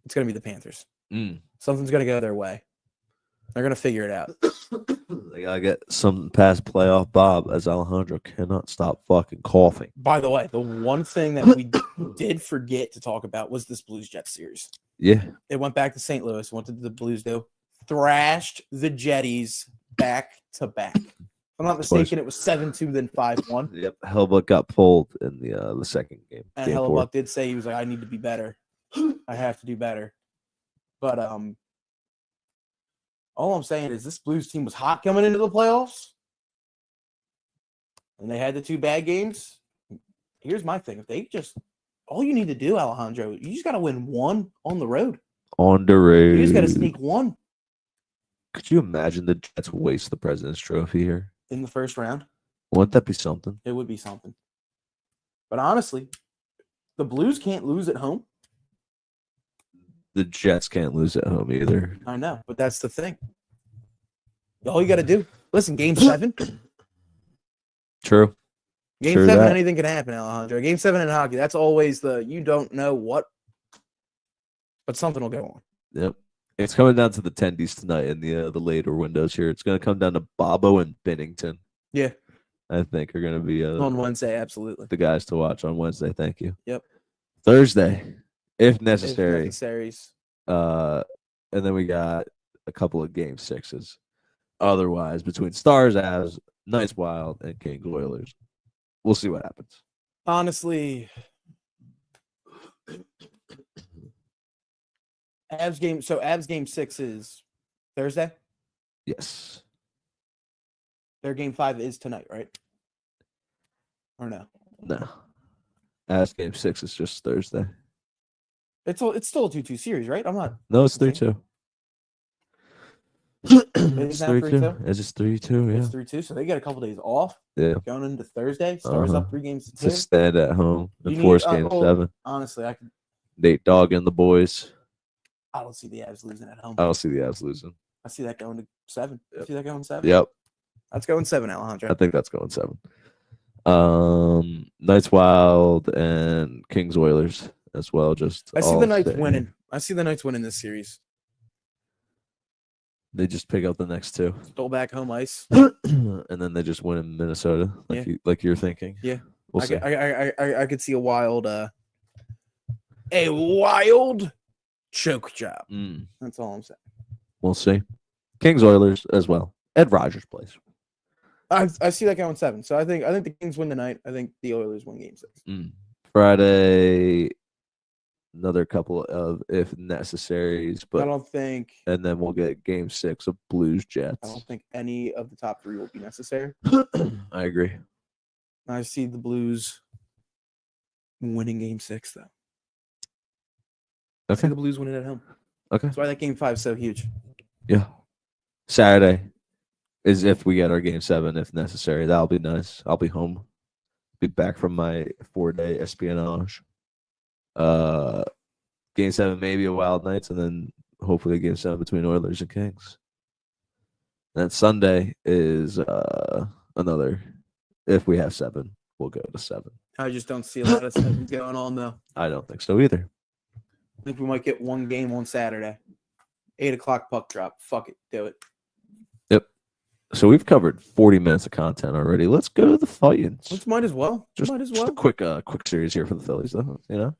It's going to be the Panthers. Something's going to go their way. They're going to figure it out. They got to get some past playoff Bob, as Alejandro cannot stop fucking coughing. By the way, the one thing that we did forget to talk about was this Blues-Jets series. Yeah. It went back to St. Louis. What did the Blues do? Thrashed the Jetties back to back. If I'm not mistaken, it was 7-2, then 5-1. Yep. Hellbuck got pulled in the second game. And Hellbuck did say he was like, I need to be better. I have to do better. But all I'm saying is this Blues team was hot coming into the playoffs. And they had the 2 bad games. Here's my thing. All you need to do, Alejandro, you just got to win 1 on the road. On the road. You just got to sneak 1. Could you imagine the Jets waste the President's Trophy here? In the first round? Wouldn't that be something? It would be something. But honestly, the Blues can't lose at home. The Jets can't lose at home either. I know, but that's the thing. All you got to do, listen, Game 7. True. Game 7, anything can happen, Alejandro. Game 7 in hockey, that's always you don't know what, but something will go on. Yep. It's coming down to the tendies tonight in the later windows here. It's going to come down to Bobo and Bennington. Yeah. I think are going to be on Wednesday, absolutely. The guys to watch on Wednesday. Thank you. Yep. Thursday, if necessary. And then we got a couple of game 6s. Otherwise, between Stars, Avs, Knights, Wild, and Kings, Oilers, we'll see what happens. Honestly, Avs game 6 is Thursday? Yes. Their game 5 is tonight, right? Or no? No. Avs game 6 is just Thursday. It's still a 2-2 series, right? I'm not. No, it's mistaken. 3-2. It is It's now 3-2. 3-2. It's just 3-2. It's Yeah. 3-2. So they get a couple days off Yeah. going into Thursday. Stars Uh-huh. up 3-2. To stand at home You and need. force game 7. Honestly, Nate Dogg and the boys. I don't see the Avs losing at home. I don't see the Avs losing. I see that going to 7. Yep. I see that going 7. Yep. That's going 7, Alejandro. I think that's going 7. Knights Wild and Kings Oilers as well. Just I see the Knights same. winning. I see the Knights winning this series. They just pick up the next 2. Stole back home ice. And then they just win in Minnesota, like you're thinking. Yeah. We'll see. I could see a wild choke job. That's all I'm saying. We'll see. Kings Oilers as well. Ed Rogers plays. I see that going 7. So I think the Kings win tonight. I think the Oilers win game 6. Friday, another couple of if necessaries, but I don't think. And then we'll get game 6 of Blues Jets. I don't think any of the top 3 will be necessary. I agree. I see the Blues winning game 6 though. I see the Blues winning at home. Okay. That's why that game 5 is so huge. Yeah. Saturday is if we get our game 7 if necessary. That'll be nice. I'll be home. Be back from my 4-day espionage. Game 7 maybe a Wild Knights, and then hopefully game 7 between Oilers and Kings. Then Sunday is another. If we have 7, we'll go to 7. I just don't see a lot of stuff going on though. I don't think so either. I think we might get one game on Saturday. 8:00 puck drop. Fuck it. Do it. Yep. So we've covered 40 minutes of content already. Let's go to the Falcons. Might as well. Just a quick series here for the Phillies, though. You know,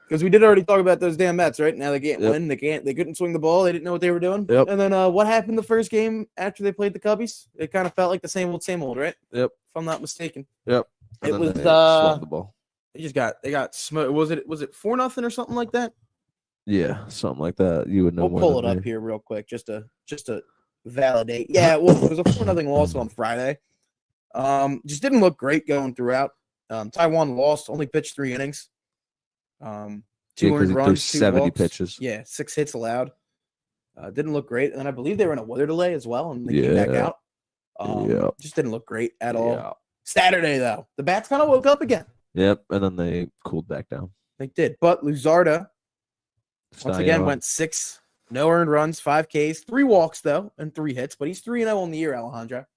because we did already talk about those damn Mets, right? Now they can't win. They couldn't swing the ball. They didn't know what they were doing. Yep. And then what happened the first game after they played the Cubbies? It kind of felt like the same old, right? Yep. If I'm not mistaken. Yep. And it was they swung the ball. They got smoked. Was it 4-0 or something like that? Yeah, something like that. You would know. We'll pull it up here real quick just to validate. Yeah, well, it was a 4-0 loss on Friday. Just didn't look great going throughout. Taiwan lost, only pitched 3 innings. 2 earned runs, 2 70 walks. pitches. Yeah, 6 hits allowed. Didn't look great. And then I believe they were in a weather delay as well, and they came back out. Just didn't look great at all. Yeah. Saturday, though, the bats kind of woke up again. Yep, and then they cooled back down. They did. But Luzardo, once again, went 6, no earned runs, 5 Ks, 3 walks, though, and 3 hits. But he's 3-0 on the year, Alejandro.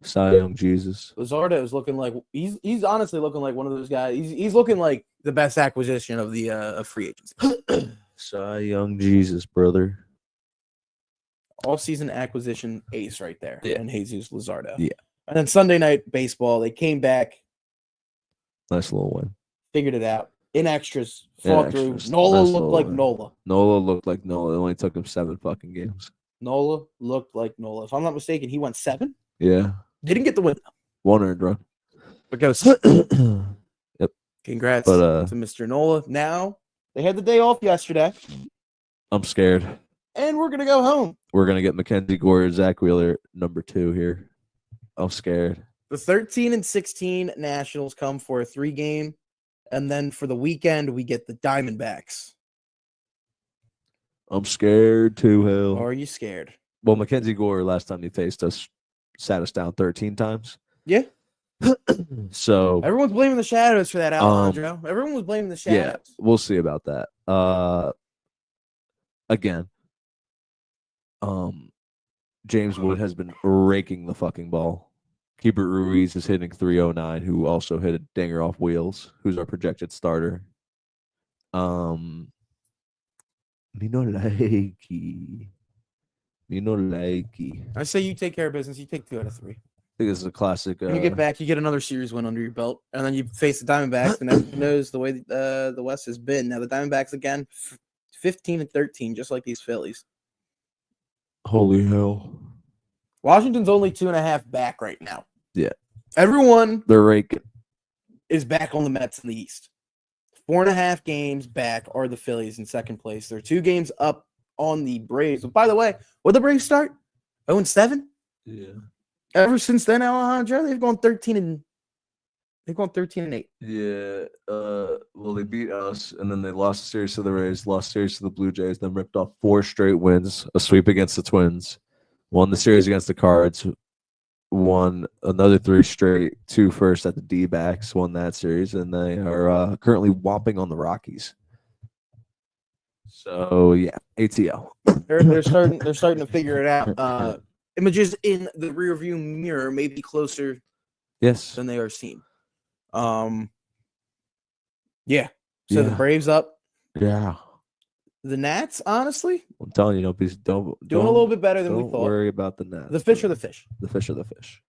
Cy Young Jesus. Luzardo is looking like he's honestly looking like one of those guys. He's looking like the best acquisition of the of free agency. Cy Young Jesus, brother. All-season acquisition ace right there. Yeah. And Jesus Luzardo. Yeah. And then Sunday night baseball, they came back, Nice little win. figured it out. In extras, In fought extras. through. Nola Nice looked little like win. Nola. Nola looked like Nola. It only took him 7 fucking games. Nola looked like Nola. If I'm not mistaken, he went 7. Yeah. Didn't get the win. 1 earned run. But goes. Yep. Congrats But, to Mr. Nola. Now, they had the day off yesterday, I'm scared. and we're going to go home. We're going to get Mackenzie Gore, Zach Wheeler, number 2 here. I'm scared. The 13 and 16 Nationals come for a 3-game, and then for the weekend, we get the Diamondbacks. I'm scared too, hell. Or are you scared? Well, Mackenzie Gore, last time he faced us, sat us down 13 times. Yeah. So Everyone's blaming the Shadows for that, Alejandro. Everyone was blaming the Shadows. yeah, we'll see about that. Again, James Wood has been raking the fucking ball. Keeper Ruiz is hitting 309, who also hit a dinger off wheels, who's our projected starter. Me no likey. I say you take care of business. You take 2 out of 3. I think this is a classic. When you get back, you get another series win under your belt, and then you face the Diamondbacks, and everyone knows the way the West has been. Now the Diamondbacks again, 15 and 13, just like these Phillies. Holy hell. Washington's only 2.5 back right now. Yeah. Everyone They're raking. is back on the Mets in the East. 4.5 games back are the Phillies in second place. They're 2 games up on the Braves. By the way, what'd the Braves start? 0-7? Yeah. Ever since then, Alejandro, they've gone 13 and They've gone 13-8. Yeah. Well, they beat us, and then they lost the series to the Rays, lost series to the Blue Jays, then ripped off 4 straight wins, a sweep against the Twins, won the series against the Cards, won another 3 straight, 2 first at the D-backs, won that series, and they are currently whopping on the Rockies. So yeah, ATL. They're starting to figure it out. Images in the rearview mirror may be closer Yes. than they are seen. Yeah. So the Braves up. Yeah. The Nats, honestly, I'm telling you, don't doing a little bit better than we don't thought. worry about the Nats. The fish are the fish. The fish are the fish.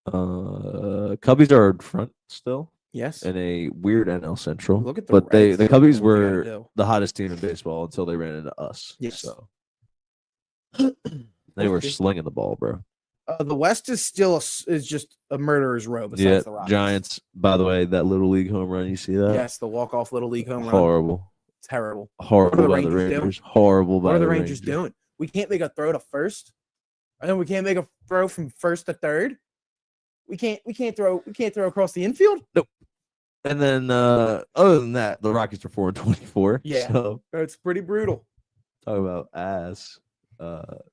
Cubbies are in front still Yes. in a weird NL Central. Look at the but Reds. the Cubbies What were they gotta do. the hottest team in baseball until they ran into us. Yes. So they were slinging the ball, bro. The West is still is just a murderer's row besides the Rockies. Giants. By the way, that little league home run, you see that? Yes, the walk-off little league home run. Horrible. Terrible. Horrible by the Rangers. Horrible by What are the the Rangers doing? We can't make a throw to first, and then we can't make a throw from first to third. We can't throw across the infield. Nope. And then other than that, the Rockies are 4-24. Yeah, so it's pretty brutal. Talk about ass.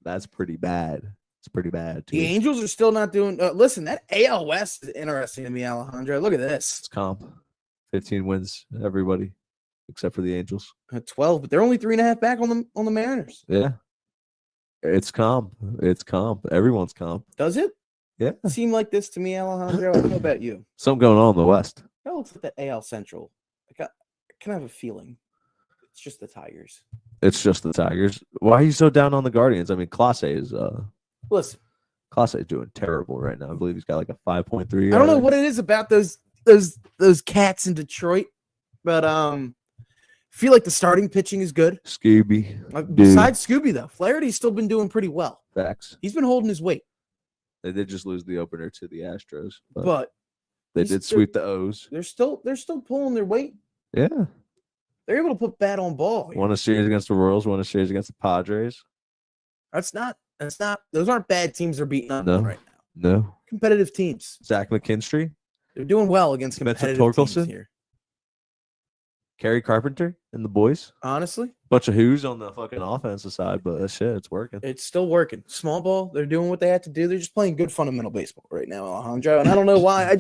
That's pretty bad. It's pretty bad too. The Angels are still not doing. Listen, that AL West is interesting to me, Alejandro. Look at this. It's comp. 15 wins, everybody, except for the Angels. 12, but they're only 3.5 back on the Mariners. Yeah. It's comp. It's comp. Everyone's comp. Does it? Yeah. Seem like this to me, Alejandro. I don't know about you. Something going on in the West. That looks like that AL Central. I kind of have a feeling it's just the Tigers. It's just the Tigers. Why are you so down on the Guardians? I mean, Clase is Listen. Clase is doing terrible right now. I believe he's got like a 5.3. I don't know what it is about those cats in Detroit, but feel like the starting pitching is good. Scooby. Besides Scooby though, Flaherty's still been doing pretty well. Facts. He's been holding his weight. They did just lose the opener to the Astros, but they did sweep the O's. They're still pulling their weight. Yeah. They're able to put bat on ball. Won a series against the Royals, won a series against the Padres. That's not those aren't bad teams they're beating up on right now. No. Competitive teams. Zach McKinstry. They're doing well against competitive teams here. Kerry Carpenter and the boys. Honestly. Bunch of who's on the fucking offensive side, but that shit, it's working. It's still working. Small ball, they're doing what they have to do. They're just playing good fundamental baseball right now, Alejandro. And I don't know why.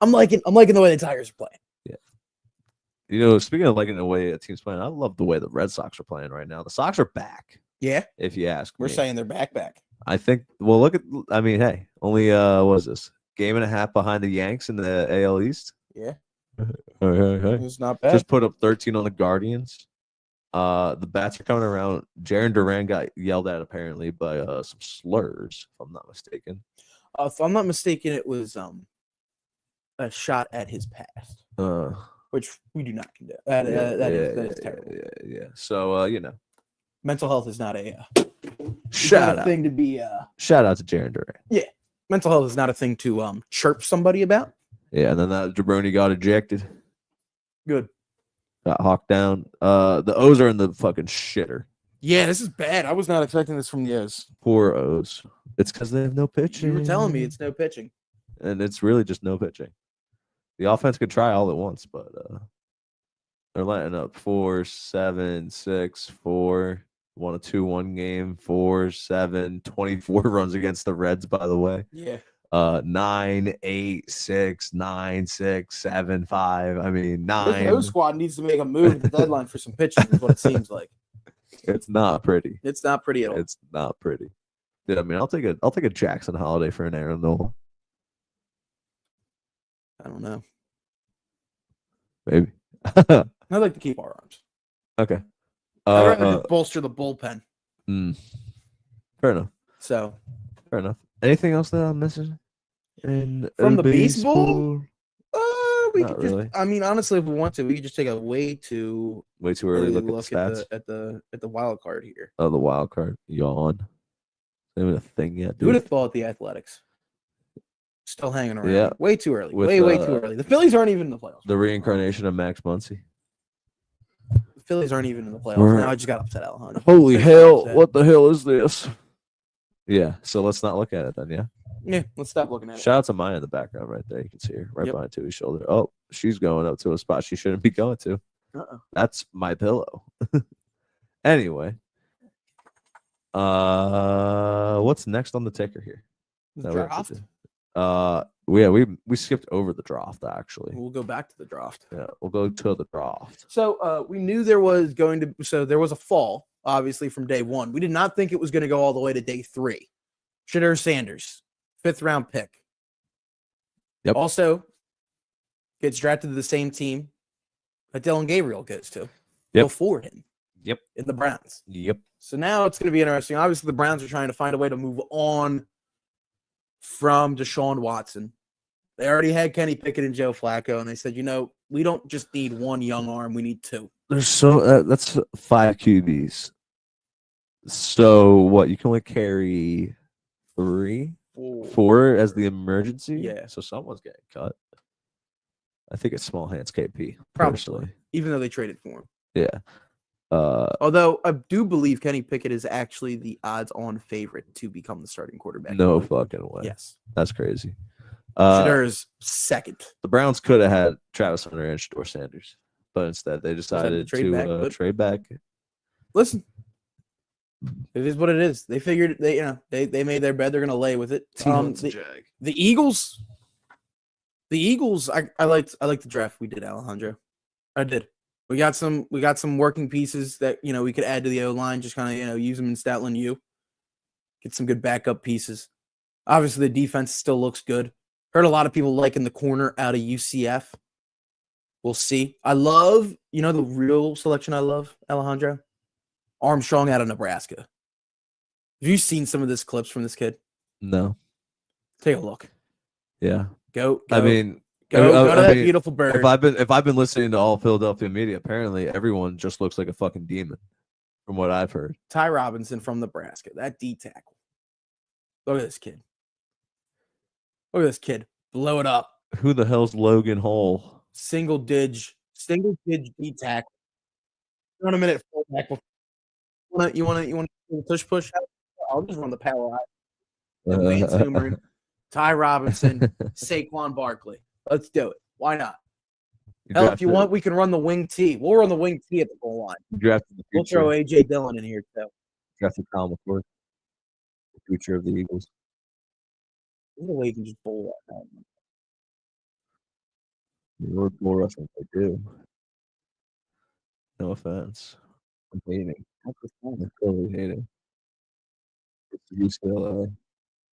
I'm liking the way the Tigers are playing. Yeah. You know, speaking of liking the way a team's playing, I love the way the Red Sox are playing right now. The Sox are back. Yeah. If you ask me. We're saying they're back. I think, well, hey, only, what was this? Game and a half behind the Yanks in the AL East. Yeah. Hey. It's not bad. Just put up 13 on the Guardians. The bats are coming around. Jaron Duran got yelled at apparently by some slurs, if I'm not mistaken. If I'm not mistaken, it was a shot at his past, which we do not condone. That is terrible. Yeah. So mental health is not a thing to be. Shout out to Jaron Duran. Yeah, mental health is not a thing to chirp somebody about. Yeah, and then that jabroni got ejected. Good. Got hawked down. The O's are in the fucking shitter. Yeah, this is bad. I was not expecting this from the O's. Poor O's. It's because they have no pitching. You were telling me it's no pitching. And it's really just no pitching. The offense could try all at once, but they're letting up 4, 7, 6, 4. Won a 2-1 game, 4, 7, 24 runs against the Reds, by the way. Yeah. 9, 8, 6, 9, 6, 7, 5. I mean, 9. The O squad needs to make a move at the deadline for some pitching, is what it seems like. It's not pretty. It's not pretty at all. It's not pretty. Dude, I mean, I'll take a Jackson Holiday for an Aaron Nola. I don't know. Maybe. I'd like to keep our arms. Okay. I'd rather bolster the bullpen. Fair enough. So. Fair enough. Anything else that I'm missing? From the baseball? We Not could really. just, I mean, honestly, if we want to, we could just take a way too early look at the stats. at the wild card here. Oh, the wild card. Yawn. Not even a thing yet, dude. Who would have thought the Athletics? Still hanging around. Yeah. Way too early. Way too early. The Phillies aren't even in the playoffs. The reincarnation of Max Muncy. The Phillies aren't even in the playoffs. Now I just got upset, Alejandro. Holy hell. What the hell is this? Yeah, so let's not look at it then, yeah? Yeah, let's stop looking at it. Shout out to Maya in the background right there. You can see her right Yep. behind Tui's shoulder. Oh, she's going up to a spot she shouldn't be going to. That's my pillow. Anyway, what's next on the ticker here? The draft. We skipped over the draft actually. We'll go back to the draft. Yeah, we'll go to the draft. So we knew there was going to. So there was a fall, obviously, from day one. We did not think it was going to go all the way to day 3. Shadur Sanders, 5th round pick. Yep. Also, gets drafted to the same team that Dylan Gabriel goes to. Yep. Before him. Yep. In the Browns. Yep. So now it's going to be interesting. Obviously, the Browns are trying to find a way to move on from Deshaun Watson. They already had Kenny Pickett and Joe Flacco, and they said, we don't just need one young arm, we need 2. There's that's 5 QBs. So what? You can only carry 3, 4 as the emergency. Yeah. So someone's getting cut. I think it's small hands KP. Probably. Personally. Even though they traded for him. Yeah. Although I do believe Kenny Pickett is actually the odds-on favorite to become the starting quarterback. No fucking way. Yes. That's crazy. Shadur is 2nd. The Browns could have had Travis Hunter and Shadur Sanders, but instead they decided to trade back. Listen, it is what it is. They figured they made their bed. They're going to lay with it. The Eagles. The Eagles. I liked the draft we did, Alejandro. I did. We got some working pieces that we could add to the O line. Just kind of use them in Statland U. Get some good backup pieces. Obviously, the defense still looks good. Heard a lot of people liking the corner out of UCF. We'll see. I love, the real selection I love, Alejandro? Armstrong out of Nebraska. Have you seen some of this clips from this kid? No. Take a look. Yeah. Go I mean, go to that beautiful bird. If I've been listening to all Philadelphia media, apparently everyone just looks like a fucking demon, from what I've heard. Ty Robinson from Nebraska, that D tackle. Look at this kid. Look at this kid. Blow it up. Who the hell's Logan Hall? Single dig D tackle. Run a minute fullback. You want to push? I'll just run the power out. Ty Robinson, Saquon Barkley. Let's do it. Why not? Hell, if you want, we can run the wing T. We'll run the wing T at the goal line. We'll throw AJ Dillon in here too. Drafted Kyle McCord, the future of the Eagles. There's no way you can just bowl that out. More rushing they do. No offense. I'm hating. I'm totally hating. It's UCLA.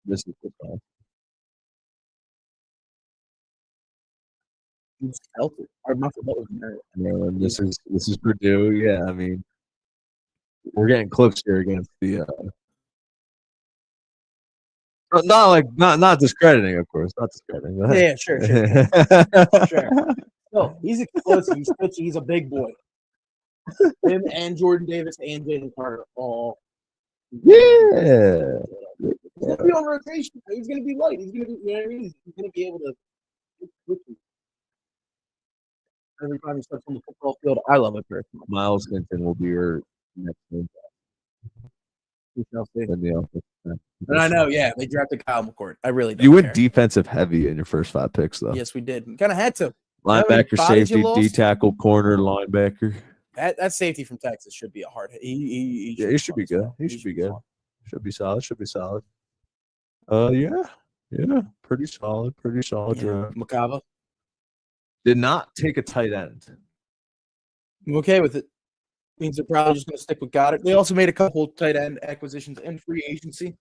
This is the time. This is Purdue. Yeah, I mean, we're getting close here against the. Not discrediting, of course. Not discrediting. Yeah, sure. Sure. No, he's explosive. He's pitchy. He's a big boy. Him and Jordan Davis and Jaden Carter all. Yeah. He's gonna be on rotation. He's gonna be light. He's gonna be. He's gonna be able to. Every time he steps on the football field, I love it personally. Miles Hinton will be your next name. And I know, yeah, they drafted Kyle McCord. I really don't You went care. defensive heavy in your first 5 picks, though. Yes, we did. Kind of had to. Linebacker, safety, D tackle, corner, linebacker. That safety from Texas should be a hard hit. He should be good. He should be good. Should be solid. Yeah. Pretty solid. Draft. Macaba Did not take a tight end. I'm okay with it. Means they're probably just going to stick with Goddard. They also made a couple tight end acquisitions in free agency.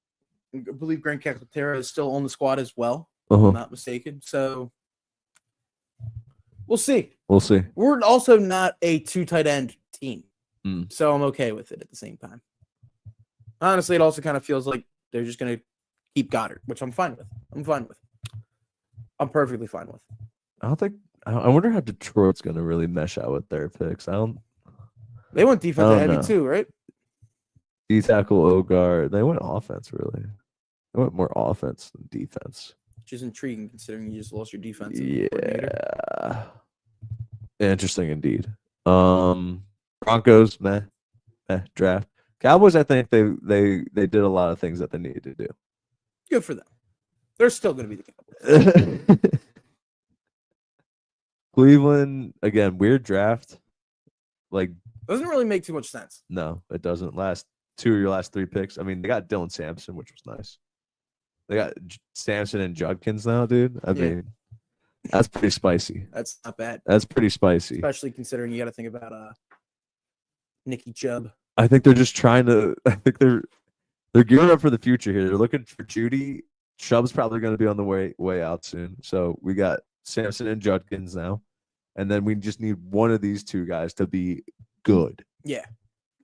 I believe Grant Calcaterra is still on the squad as well, if I'm not mistaken. So we'll see. We're also not a 2 tight end team, so I'm okay with it at the same time. Honestly, it also kind of feels like they're just going to keep Goddard, which I'm fine with. I'm perfectly fine with. I wonder how Detroit's going to really mesh out with their picks. They went defensive heavy too, right? D tackle, Ogar. They went offense, really. They went more offense than defense. Which is intriguing considering you just lost your defense. Yeah. Interesting indeed. Broncos, draft. Cowboys, I think they did a lot of things that they needed to do. Good for them. They're still going to be the Cowboys. Cleveland again, weird draft. Like Doesn't really make too much sense. no, it doesn't. Last 2 of your last 3 picks. I mean, they got Dylan Sampson, which was nice. They got Sampson and Judkins now, dude. I mean, that's pretty spicy. That's not bad. That's pretty spicy. Especially considering you got to think about Nicky Chubb. I think they're just trying to. I think they're gearing up for the future here. They're looking for Judy. Chubb's probably going to be on the way out soon. So we got Sampson and Judkins now, and then we just need one of these two guys to be good. Yeah.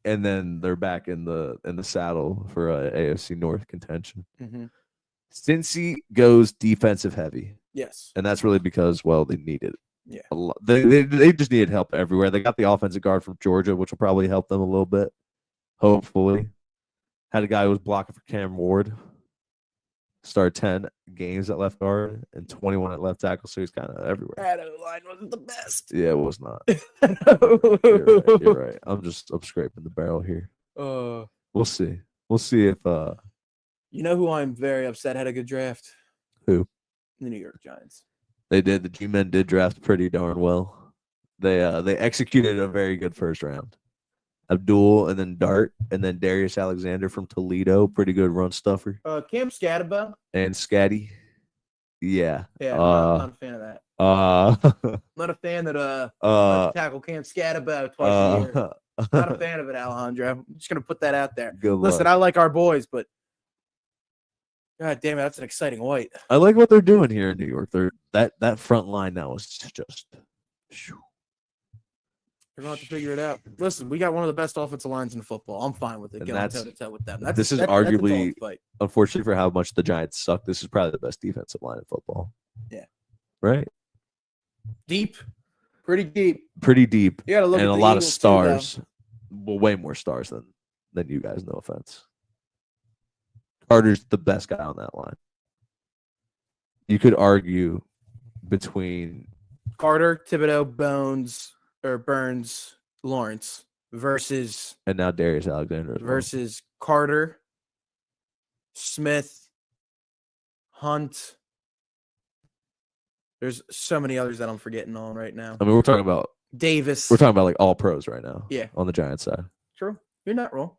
And then they're back in the saddle for AFC North contention. Mm-hmm. Cincy goes defensive heavy. Yes. And that's really because, well, they needed Yeah. a lot. They just needed help everywhere. They got the offensive guard from Georgia, which will probably help them a little bit. Hopefully. Had a guy who was blocking for Cam Ward. Started 10 games at left guard and 21 at left tackle, so he's kind of everywhere. That O-line wasn't the best. Yeah, it was not. You're right. I'm scraping the barrel here. We'll see. We'll see if You know who I'm very upset had a good draft? Who? The New York Giants. They did. The G-men did draft pretty darn well. They executed a very good first round. Abdul and then Dart and then Darius Alexander from Toledo, pretty good run stuffer. Cam Scatterbo And Scatty. Yeah. Yeah, I'm not a fan of that. Not a fan that tackle Cam Scatterbo twice a year. Not a fan of it, Alejandro. I'm just gonna put that out there. Listen, I like our boys, but God damn it, that's an exciting white. I like what they're doing here in New York. They're that front line now is just. We're gonna have to figure it out. Listen, we got one of the best offensive lines in football. I'm fine with it. Going toe to toe with them. This is arguably, unfortunately for how much the Giants suck, this is probably the best defensive line in football. Yeah. Right. Deep. Pretty deep. Pretty deep. You gotta look and at a the lot Eagles of stars. too, well, way more stars than you guys. No offense. Carter's the best guy on that line. You could argue between Carter, Thibodeau, Burns, Lawrence versus and now Darius Alexander versus Carter, Smith, Hunt. There's so many others that I'm forgetting on right now. I mean, we're talking about Davis. We're talking about like all pros right now. Yeah. On the Giants side. True. You're not wrong.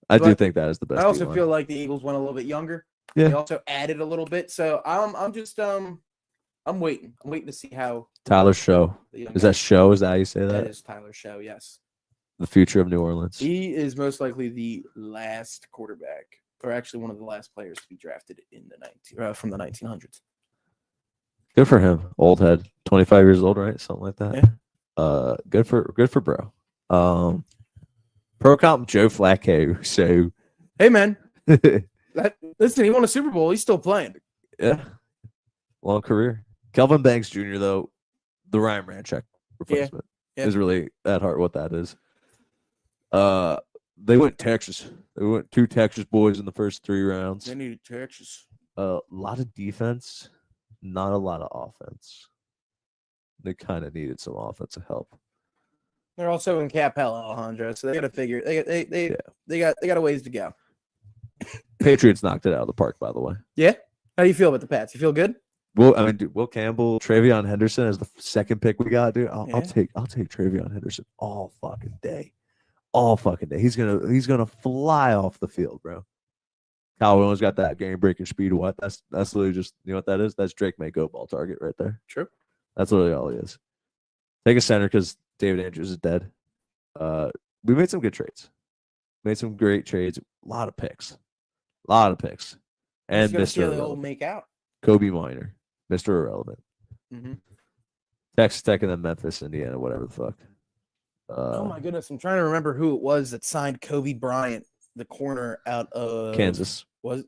I do think that is the best. I also feel like the Eagles went a little bit younger. Yeah. They also added a little bit. So I'm just I'm waiting. I'm waiting to see how Tyler Show. Is that Show? Is that how you say that? That is Tyler Show, yes. The future of New Orleans. He is most likely the last quarterback, or actually one of the last players to be drafted in the from the 1900s. Good for him. Old head. 25 years old, right? Something like that. Yeah. Good for bro. Pro comp Joe Flacco. So hey man. Listen, he won a Super Bowl. He's still playing. Yeah. Long career. Kelvin Banks Jr., though, the Ryan Ramczyk replacement is really at heart what that is. They went Texas. They went 2 Texas boys in the first 3 rounds. They needed Texas. A lot of defense, not a lot of offense. They kind of needed some offensive help. They're also in cap hell, Alejandro, so they got to figure. They got a ways to go. Patriots knocked it out of the park, by the way. Yeah. How do you feel about the Pats? You feel good? Well, I mean, dude, Will Campbell, Travion Henderson as the second pick we got, dude. I'll take Travion Henderson all fucking day. All fucking day. He's gonna fly off the field, bro. Kyle Williams got that game breaking speed. What? That's literally just, you know what that is? That's Drake May go ball target right there. True. That's literally all he is. Take a center because David Andrews is dead. We made some good trades. Made some great trades. A lot of picks. And Mr. Irrelevant. Make out. Kobe Minor. Mr. Irrelevant. Mm-hmm. Texas Tech and then Memphis, Indiana, whatever the fuck. Oh my goodness, I'm trying to remember who it was that signed Kobe Bryant, the corner out of Kansas. Out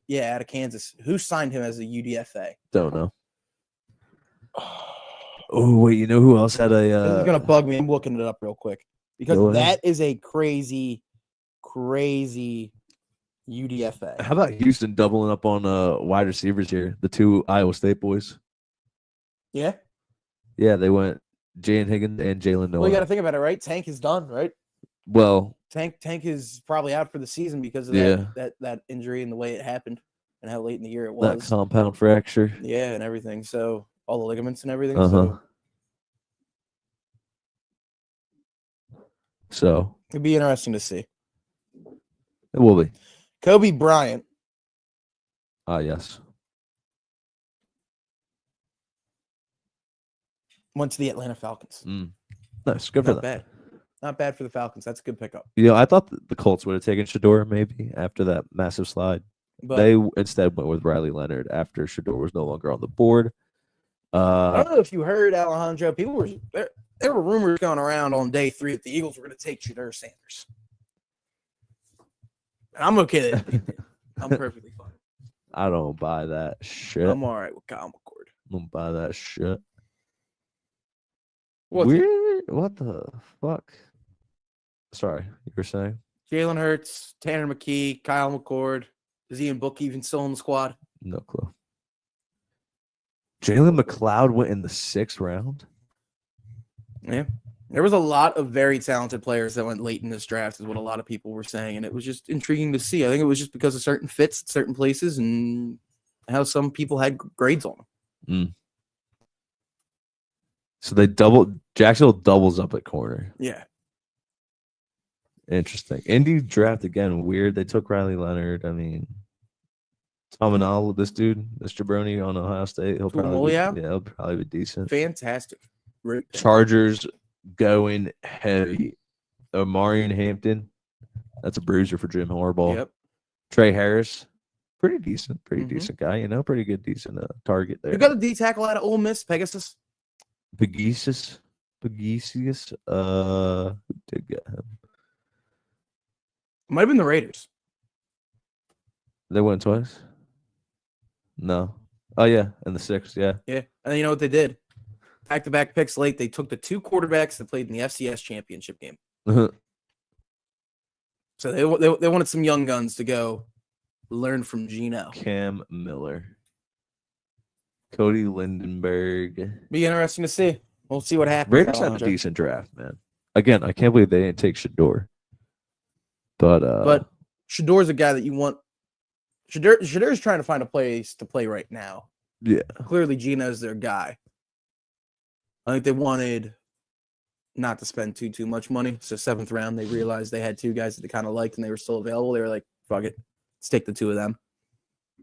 of Kansas. Who signed him as a UDFA? Don't know. Oh wait, you know who else had a? This is gonna bug me. I'm looking it up real quick because that is a crazy UDFA. How about Houston doubling up on wide receivers here? The 2 Iowa State boys. Yeah. Yeah, they went Jalen Higgins and Jalen Noah. Well, you got to think about it, right? Tank is done, right? Well, Tank is probably out for the season because of that injury and the way it happened. and how late in the year it That was. compound fracture. Yeah, and everything. So all the ligaments and everything. So It'd be interesting to see. it will be. Kobe Bryant. Yes. Went to the Atlanta Falcons. Nice. Good for Not them. bad. Not bad for the Falcons. That's a good pickup. I thought the Colts would have taken Shador maybe after that massive slide. But they instead went with Riley Leonard after Shador was no longer on the board. I don't know if you heard, Alejandro. There were rumors going around on day 3 that the Eagles were going to take Shador Sanders. And I'm okay with it. I'm perfectly fine. I don't buy that shit. I'm all right with Kyle McCord. I don't buy that shit. What's weird? What the fuck? Sorry, you were saying? Jalen Hurts, Tanner McKee, Kyle McCord. Is Ian Book even still in the squad? No clue. Jalen McLeod went in the 6th round? Yeah. There was a lot of very talented players that went late in this draft, is what a lot of people were saying, and it was just intriguing to see. I think it was just because of certain fits at certain places and how some people had grades on them. So Jacksonville doubles up at corner. Yeah. Interesting. Indy draft again, weird. They took Riley Leonard. I mean, Tominal, this jabroni on Ohio State, he'll probably be decent. Fantastic. Chargers going heavy. Omarion Hampton, that's a bruiser for Jim Harbaugh. Yep. Trey Harris, pretty decent decent guy. Pretty good, decent target there. You got a D tackle out of Ole Miss, Pegasus. Pegasius. Who did get him? Might have been the Raiders. They went twice. No. Oh yeah, in the 6th. Yeah. Yeah, and then you know what they did? Back-to-back picks late. They took the 2 quarterbacks that played in the FCS championship game. So they wanted some young guns to go learn from Geno. Cam Miller, Cody Lindenberg. Be interesting to see. We'll see what happens. Raiders had a decent draft, man. Again, I can't believe they didn't take Shador. But Shador's a guy that you want. Shador's trying to find a place to play right now. Yeah. Clearly, Geno's their guy. I think they wanted not to spend too much money. So 7th round, they realized they had 2 guys that they kind of liked and they were still available. They were like, fuck it. Let's take the 2 of them.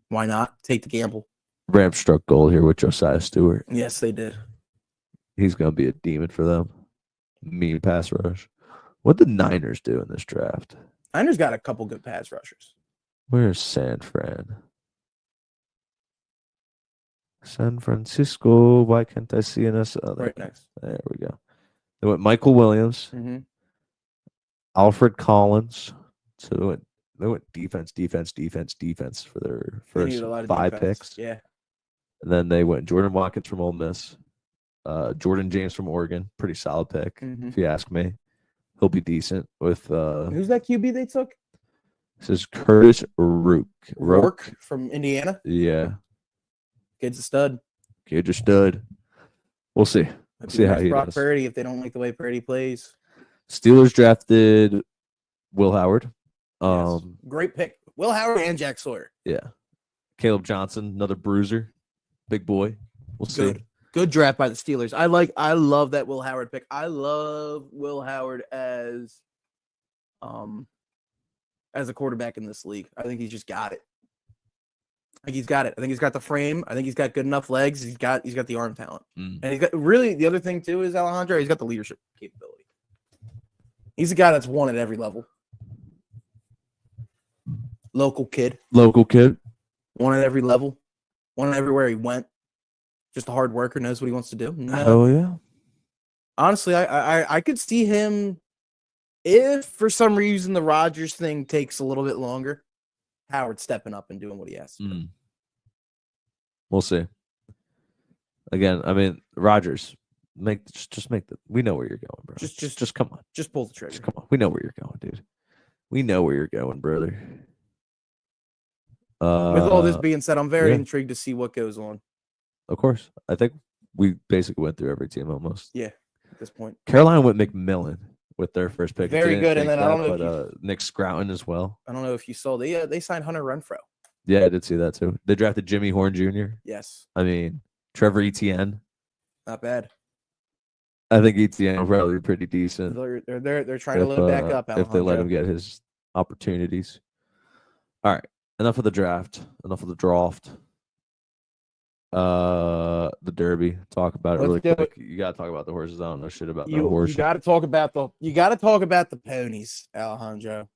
Why not? Take the gamble. Rams struck gold here with Josiah Stewart. Yes, they did. He's going to be a demon for them. Mean pass rush. What did Niners do in this draft? Niners got a couple good pass rushers. Where's San Fran? San Francisco. Why can't I see in us? Oh, Right next. There we go. They went Michael Williams, Alfred Collins. So they went defense for their first 5 picks. Yeah. And then they went Jordan Watkins from Ole Miss, Jordan James from Oregon. Pretty solid pick, if you ask me. He'll be decent with. Who's that QB they took? This is Curtis Rourke from Indiana. Yeah. Kid's a stud. Kid's a stud. We'll see. See how he Brock does. Purdy, if they don't like the way Purdy plays. Steelers drafted Will Howard. Yes. Great pick. Will Howard and Jack Sawyer. Yeah. Caleb Johnson, another bruiser. Big boy. We'll see. Good draft by the Steelers. I love that Will Howard pick. I love Will Howard as a quarterback in this league. I think he's just got it. I think he's got it. I think he's got the frame. I think he's got good enough legs. He's got the arm talent. And he's got really the other thing too is Alejandro, he's got the leadership capability. He's a guy that's won at every level. Local kid. Won at every level. Won everywhere he went. Just a hard worker, knows what he wants to do. Oh yeah. Honestly, I could see him if for some reason the Rodgers thing takes a little bit longer. Howard stepping up and doing what he has to do. We'll see. Again, I mean, Rodgers, just make the. We know where you're going, bro. Just come on. Just pull the trigger. Just come on. We know where you're going, dude. We know where you're going, brother. With all this being said, I'm very intrigued to see what goes on. Of course, I think we basically went through every team almost. Yeah, at this point, Carolina went McMillan with their first pick. Very good, and then I don't know Nick Scrouton as well. I don't know if you saw they signed Hunter Renfrow. Yeah, I did see that too. They drafted Jimmy Horn Jr. Yes, I mean, Trevor Etienne. not bad. I think Etienne will probably be pretty decent They're trying to load back up, if they let him Alejandro. get his opportunities. All right, enough of the draft. Enough of the draft. The Derby. Talk about it Let's really do quick. You gotta talk about the horses. I don't know shit about the You horses. got to talk about the ponies, Alejandro.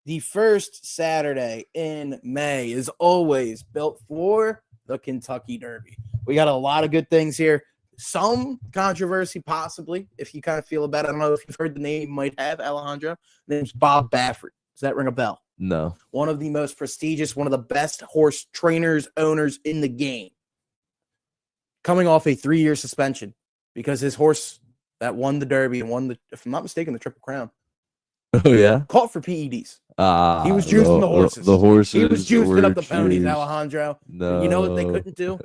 The first Saturday in May is always built for the Kentucky Derby. We got a lot of good things here. Some controversy, possibly, if you kind of feel about it. I don't know if you've heard the name you might have, Alejandro. The name's Bob Baffert. Does that ring a bell? No. One of the most prestigious, one of the best horse trainers, owners in the game. Coming off a 3-year suspension because his horse that won the Derby and won the, if I'm not mistaken, the Triple Crown. Oh yeah. Caught for PEDs. He was juicing the horses. The horses. He was juicing up the ponies, juiced. Alejandro. No. You know what they couldn't do?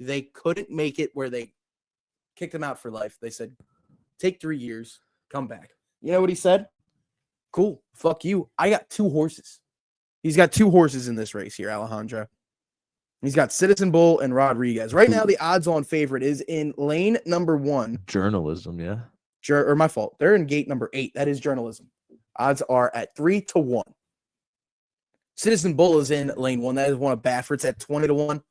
They couldn't make it where they kicked him out for life. They said, take 3 years, come back. You know what he said? Cool. Fuck you. I got 2 horses. He's got 2 horses in this race here, Alejandro. He's got Citizen Bull and Rodriguez. Right now, the odds-on favorite is in lane number 1. Journalism, yeah. Or my fault. They're in gate number 8. That is journalism. Odds are at 3-1. Citizen Bull is in lane 1. That is one of Baffert's at 20-1.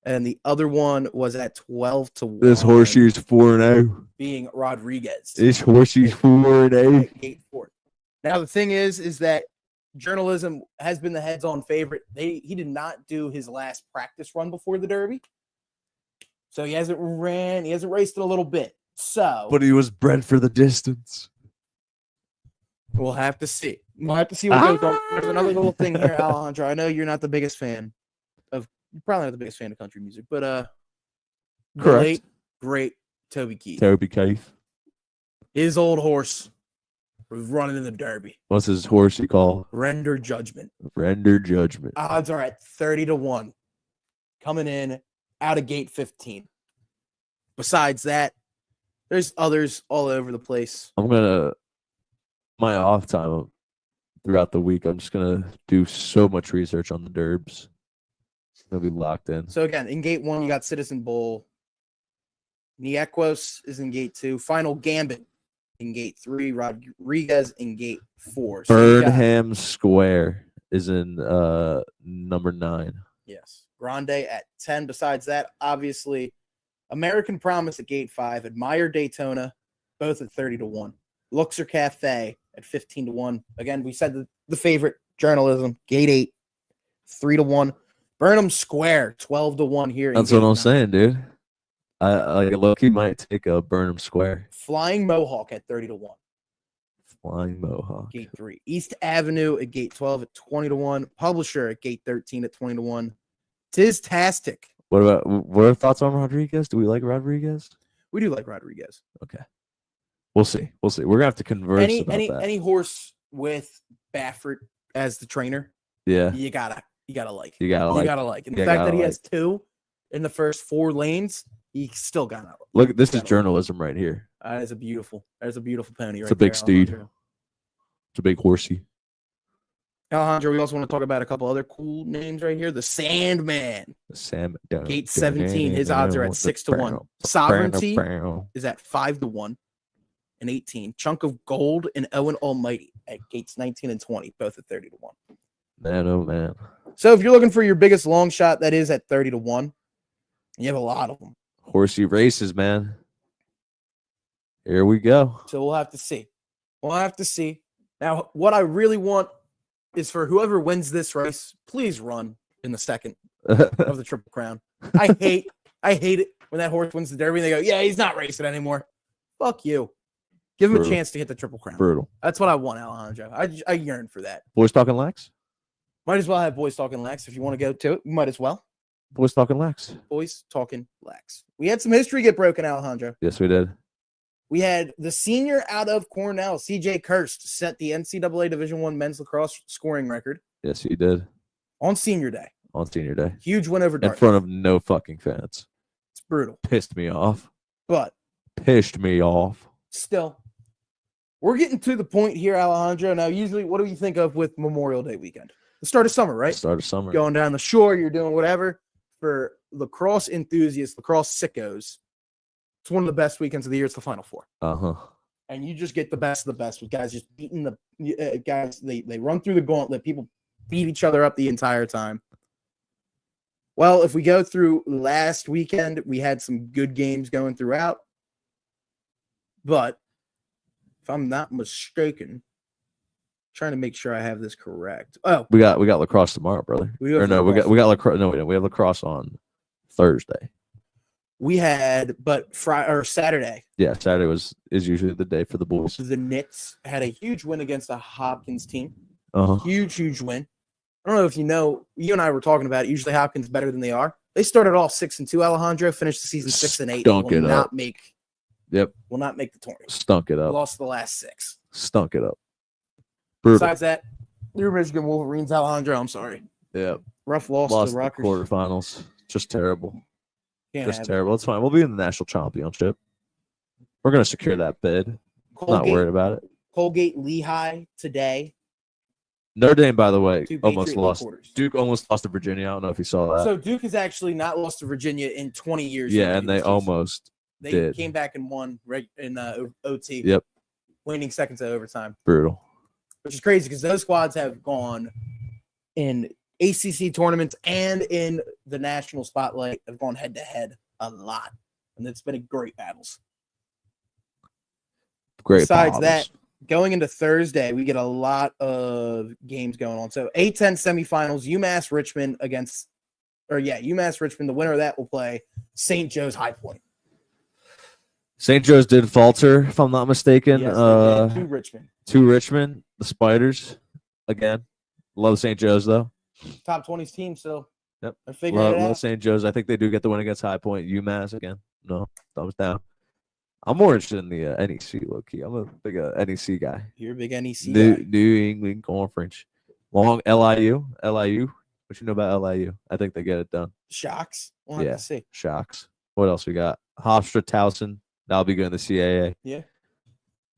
And the other one was at 12-1. This horseshoe's 4-0. Being Rodriguez. This horseshoe's 4-0. Gate 4. Now, the thing is that journalism has been the heads-on favorite. He did not do his last practice run before the Derby. So he hasn't raced in a little bit. So, but he was bred for the distance. We'll have to see. We'll have to see what goes on. There's another little thing here, Alejandro. I know you're not the biggest fan of, you're probably not the biggest fan of country music, but the late, great Toby Keith. Toby Keith. His old horse was running in the Derby. What's his horse he called? Render Judgment. Render Judgment. Odds are at 30-1. Coming in out of gate 15. Besides that, there's others all over the place. My off time throughout the week, I'm just going to do so much research on the Derbs. They'll be locked in. So again, in gate 1, you got Citizen Bull. Niequos is in gate 2. Final Gambit in gate 3. Rodriguez in gate 4. So Burnham Square is in number 9. Yes. Grande at 10. Besides that, obviously, American Promise at gate 5. Admire Daytona, both at 30-1. Luxor Cafe at 15-1. Again, we said the favorite, journalism, gate 8, 3-1. Burnham Square, 12-1 here. That's what I'm saying, dude. I low-key might take a Burnham Square. Flying Mohawk at 30-1. Flying Mohawk. Gate 3. East Avenue at gate 12 at 20-1. Publisher at gate 13 at 20-1. Tistastic. What are thoughts on Rodriguez? Do we like Rodriguez? We do like Rodriguez. Okay. We'll see. We're gonna have to converse about that. Any horse with Baffert as the trainer, yeah, you gotta like. You gotta like. And the fact that he has 2 in the first 4 lanes, he still gotta look. This is journalism right here. That is a beautiful pony. It's a big steed. It's a big horsey. Alejandro, we also want to talk about a couple other cool names right here. The Sandman. Gate 17. His odds are at 6-1. Sovereignty is at 5-1 and 18. Chunk of Gold and Owen Almighty at gates 19 and 20, both at 30-1. Man, oh man. So if you're looking for your biggest long shot, that is at 30-1. You have a lot of them. Horsey races, man. Here we go. So we'll have to see. Now, what I really want is for whoever wins this race, please run in the second of the Triple Crown. I hate it when that horse wins the Derby and they go, yeah, he's not racing anymore. Fuck you. Give him a chance to hit the Triple Crown. Brutal. That's what I want, Alejandro. I yearn for that. Boys Talking Lax? Might as well have Boys Talking Lax. If you want to go to it, you might as well. Boys Talking Lax. Boys Talking Lax. We had some history get broken, Alejandro. Yes, we did. We had the senior out of Cornell, C.J. Kirst, set the NCAA Division I men's lacrosse scoring record. Yes, he did. On senior day. Huge win over Dartmouth. In front of no fucking fans. It's brutal. Pissed me off. Still, we're getting to the point here, Alejandro. Now, usually, what do you think of with Memorial Day weekend? the start of summer, right? Start of summer. Going down the shore, you're doing whatever. For lacrosse enthusiasts, lacrosse sickos, it's one of the best weekends of the year. It's the Final Four. And you just get the best of the best with guys just beating the guys. They run through the gauntlet. People beat each other up the entire time. Well, if we go through last weekend, we had some good games going throughout. But if I'm not mistaken, trying to make sure I have this correct. Oh, we got lacrosse tomorrow, brother. We got lacrosse. No, we have lacrosse on Thursday. We had, but Friday or Saturday. Yeah, Saturday is usually the day for the boys. The Knicks had a huge win against a Hopkins team. Uh-huh. Huge win. I don't know if you know. You and I were talking about it. Usually Hopkins better than they are. They started all 6-2. Alejandro finished the season 6-8. Stunk it up. Will not make the tournament. Stunk it up. Lost the last 6. Stunk it up. Brutal. Besides that, your Michigan Wolverines, Alejandro. I'm sorry. Yeah. Rough loss to the Rockers. Quarterfinals. Just terrible. Just terrible. It's fine. We'll be in the national championship. We're going to secure that bid. Not worried about it. Colgate Lehigh today. Notre Dame, by the way, almost lost. Quarters. Duke almost lost to Virginia. I don't know if you saw that. So Duke has actually not lost to Virginia in 20 years. Yeah, and they almost did. Came back and won in OT. Yep. Winning seconds to overtime. Brutal. Which is crazy because those squads have gone in ACC tournaments and in the national spotlight, have gone head-to-head a lot. And it's been great battles. Besides that, going into Thursday, we get a lot of games going on. So A10 semifinals, UMass Richmond. The winner of that will play St. Joe's High Point. St. Joe's did falter, if I'm not mistaken. Yes, to Richmond. To Richmond, the Spiders. Again, love St. Joe's though. Top 20s team still. Yep. They're figuring it out. Love St. Joe's. I think they do get the win against High Point. UMass again. No, thumbs down. I'm more interested in the NEC, low-key. I'm a big NEC guy. You're a big NEC guy. New England Conference. Long LIU. What you know about LIU? I think they get it done. Shocks. We'll have to see. Shocks. What else we got? Hofstra Towson. That'll be good in the CAA. Yeah.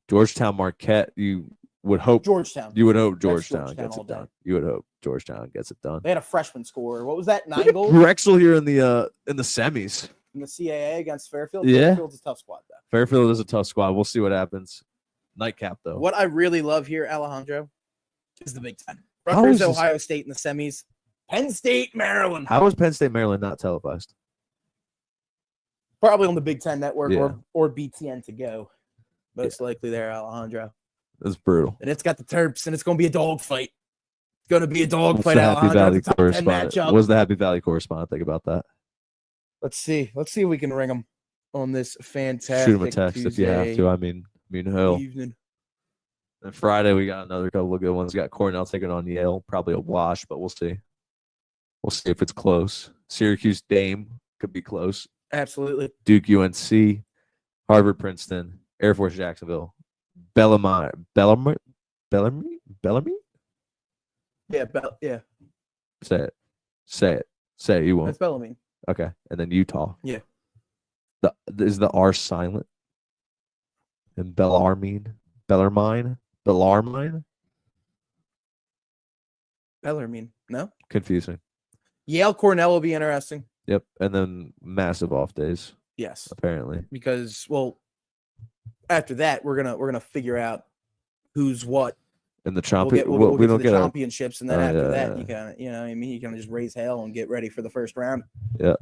Georgetown Marquette. You would hope Georgetown gets it done. You would hope Georgetown gets it done. They had a freshman scorer. What was that? 9 goals? Drexel here in the semis. In the CAA against Fairfield. Yeah. Fairfield's a tough squad, though. Fairfield is a tough squad. We'll see what happens. Nightcap, though. What I really love here, Alejandro, is the Big Ten. Rutgers, Ohio State in the semis. Penn State, Maryland. How is Penn State, Maryland not televised? Probably on the Big Ten Network or BTN to go. Most likely there, Alejandro. That's brutal. And it's got the Terps, and it's going to be a dogfight. It's going to be a dogfight, Alejandro. What's the Happy Valley correspondent think about that? Let's see. Let's see if we can ring them on this fantastic Shoot him a text Tuesday if you have to. I mean, hell. Evening. And Friday, we got another couple of good ones. We got Cornell taking on Yale. Probably a wash, but we'll see. We'll see if it's close. Syracuse Dame could be close. Absolutely. Duke UNC, Harvard Princeton, Air Force Jacksonville, Bellarmine. Yeah, yeah. Say it. You won't. That's Bellarmine. Okay, and then Utah. Yeah. Is the R silent? And Bellarmine. No. Confusing. Yale Cornell will be interesting. Yep, and then massive off days. Yes, apparently. Because after that we're gonna figure out who's what. In the we don't get championships, and then after that, you can just raise hell and get ready for the first round. Yeah.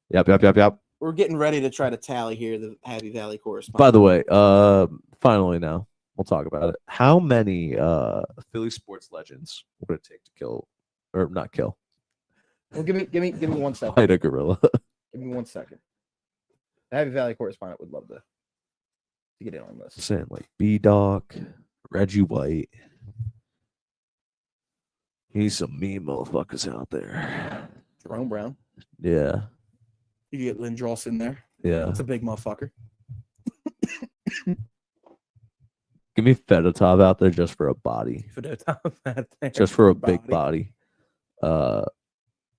Yep. We're getting ready to try to tally here the Happy Valley correspondent. By the way, finally now we'll talk about it. How many Philly sports legends would it take to kill, or not kill? Well, give me 1 second. Fight a gorilla. Give me 1 second. The Happy Valley correspondent would love to get in on this. Saying like B-Doc, Reggie White. He's some mean motherfuckers out there. Jerome Brown. Yeah. You get Lindros in there. Yeah. That's a big motherfucker. Give me Fedotov out there just for a body. Fedotov out there. Just for a big body.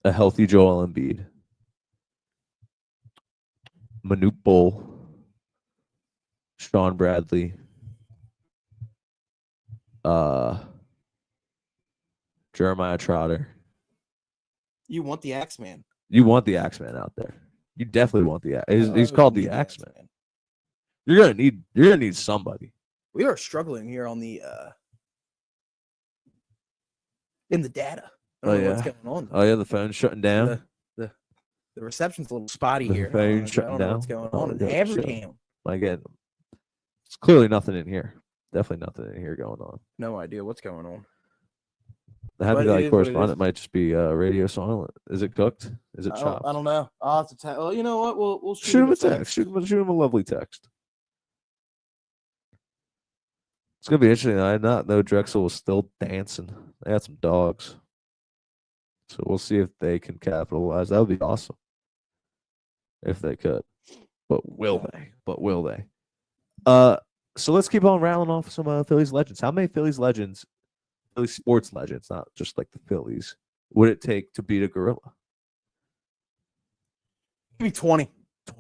A healthy Joel Embiid. Manute Bol. Sean Bradley. Jeremiah Trotter. You want the Axeman. You want the Axeman out there. You definitely want the he's We called need the Axeman. You're gonna need somebody. We are struggling here on the in the data. I don't know what's going on. Oh yeah, the phone's shutting down. The reception's a little spotty The here. phone's I shutting don't know down. what's going Oh, on in good Havertown. Again, it's clearly nothing in here. Definitely nothing in here going on. No idea what's going on. The Happy But it Valley is what it correspondent is. might just be radio silent. Is it cooked? Is it chopped? I don't know. I'll have to tell. Well, you know what? We'll Shoot him a text. text. Shoot him a lovely text. It's gonna be interesting. I did not know Drexel was still dancing. They had some dogs, so we'll see if they can capitalize. That would be awesome if they could. But will they? So let's keep on rattling off some Phillies legends. How many Phillies legends, Phillies sports legends, not just like the Phillies, would it take to beat a gorilla? Give me 20.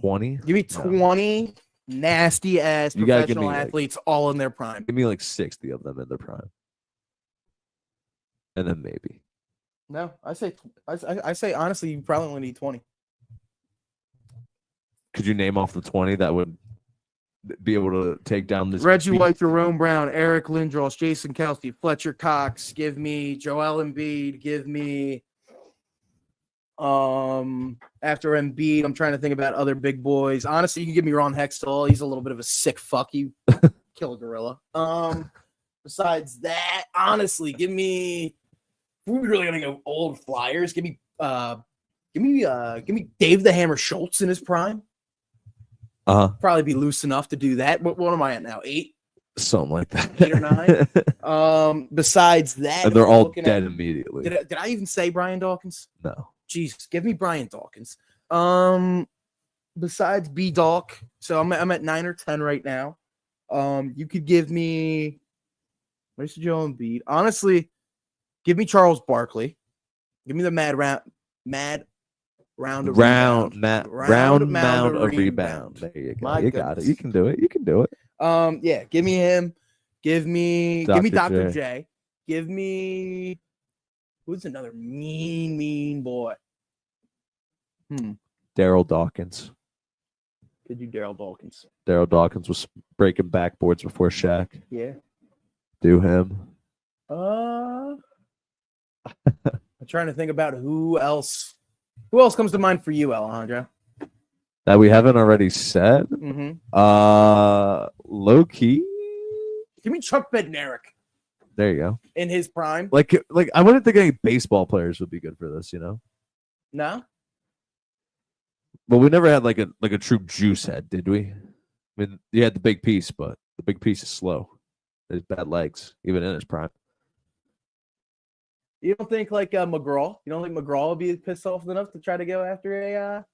20? Give me 20 nasty ass You gotta give professional me, like- athletes all in their prime. Give me like 60 of them in their prime, and then maybe. No, I say honestly, you probably only need 20. Could you name off the 20 that would be able to take down this? Reggie beast? White, Jerome Brown, Eric Lindros, Jason Kelsey, Fletcher Cox. Give me Joel Embiid. Give me after Embiid, I'm trying to think about other big boys. Honestly, you can give me Ron Hextall. He's a little bit of a sick fuck. He kill a gorilla. Besides that, honestly, give me. We're really gonna go old Flyers. Give me Dave the Hammer Schultz in his prime. Probably be loose enough to do that. What am I at now? 8? Something like that. 8 or 9. Besides that, And they're all dead immediately. Did I even say Brian Dawkins? No. Jesus, give me Brian Dawkins. Besides B Dawk, so I'm at 9 or 10 right now. You could give me where's Joel Embiid? Honestly, give me Charles Barkley. Give me the mad round of rebound. Mound of rebound. There you go. You got it. You can do it. Yeah, give me him. Give me Dr. J. J. Give me who's another mean boy. Daryl Dawkins. Could do Daryl Dawkins. Daryl Dawkins was breaking backboards before Shaq. Yeah. Do him. I'm trying to think about who else. Who else comes to mind for you, Alejandro? That we haven't already said. Low key. Give me Chuck Bednarik There you go. in his prime. Like I wouldn't think any baseball players would be good for this, No? But we never had like a true juice head, did we? I mean, you had the big piece, but the big piece is slow. There's bad legs, even in his prime. You don't think like McGraw? You don't think McGraw would be pissed off enough to try to go after a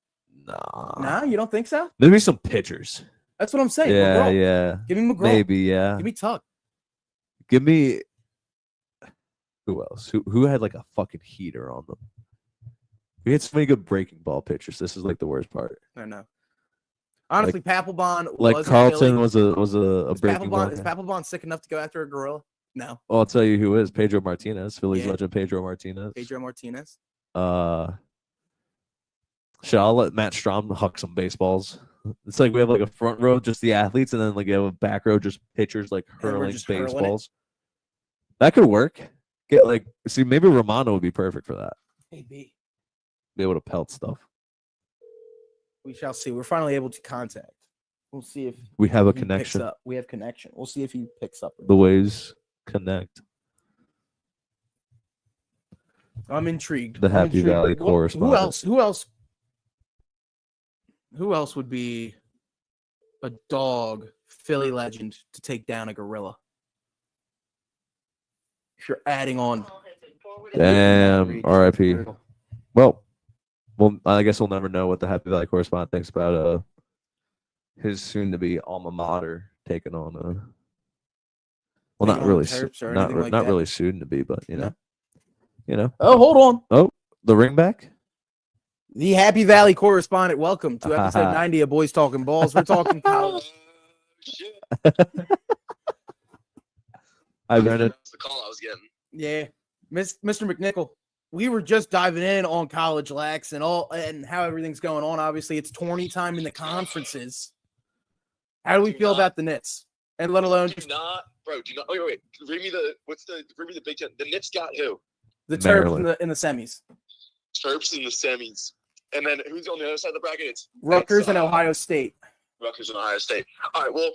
Nah. Nah, you don't think so? Maybe some pitchers. That's what I'm saying. Yeah, McGraw. yeah. Give me McGraw. Maybe, yeah. Give me Tuck. Give me who else? Who had like a fucking heater on them? We had so many good breaking ball pitchers. This is like the worst part. I know. Honestly, Papelbon Like was Carlton was a is breaking ball. Is Papelbon sick enough to go after a gorilla? No. Well, I'll tell you who is Pedro Martinez, Phillies Yeah. legend Pedro Martinez. Pedro Martinez. Shall I let Matt Strom huck some baseballs? It's like we have like a front row, just the athletes, and then like you have a back row, just pitchers like hurling just hurling baseballs. That could work. Maybe Romano would be perfect for that. Maybe. Be able to pelt stuff. We shall see. We're finally able to contact. We'll see if We have a he connection. picks up. We have connection. We'll see if he picks up. The ways connect. I'm intrigued. The I'm Happy intrigued. Valley Who correspondent. Who else would be a dog Philly legend to take down a gorilla? If you're adding on. Damn. R.I.P. Well, I guess we'll never know what the Happy Valley correspondent thinks about his soon-to-be alma mater taking on well, not really, not really soon to be, but you know. Oh, hold on. Oh, the ringback. The Happy Valley correspondent. Welcome to episode 90 of Boys Talking Balls. We're talking college. Hi, Brendan. That's the call I was getting. Yeah. Mr. McNichol, we were just diving in on college lax and how everything's going on. Obviously, it's tourney time in the conferences. How do we feel about the Nits? And let alone do not. Wait. Read me the Big Ten. The Nits got who? The Terps in the semis. Terps in the semis. And then who's on the other side of the bracket? It's Rutgers and Ohio State. Rutgers and Ohio State. All right, well.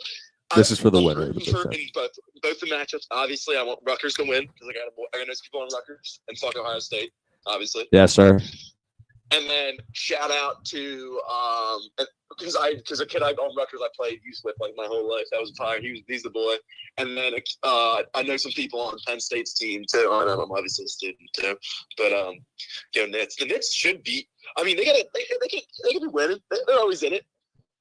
This is for the winner. In both the matchups, obviously, I want Rutgers to win because I got those people on Rutgers and fuck Ohio State, obviously. Yes, sir. And then shout out to because a kid on Rutgers I played youth with like my whole life. That was fire. He's the boy. And then I know some people on Penn State's team too. I know I'm obviously a student too. But Nits. The Nits should beat. I mean, they can be winning. They're always in it.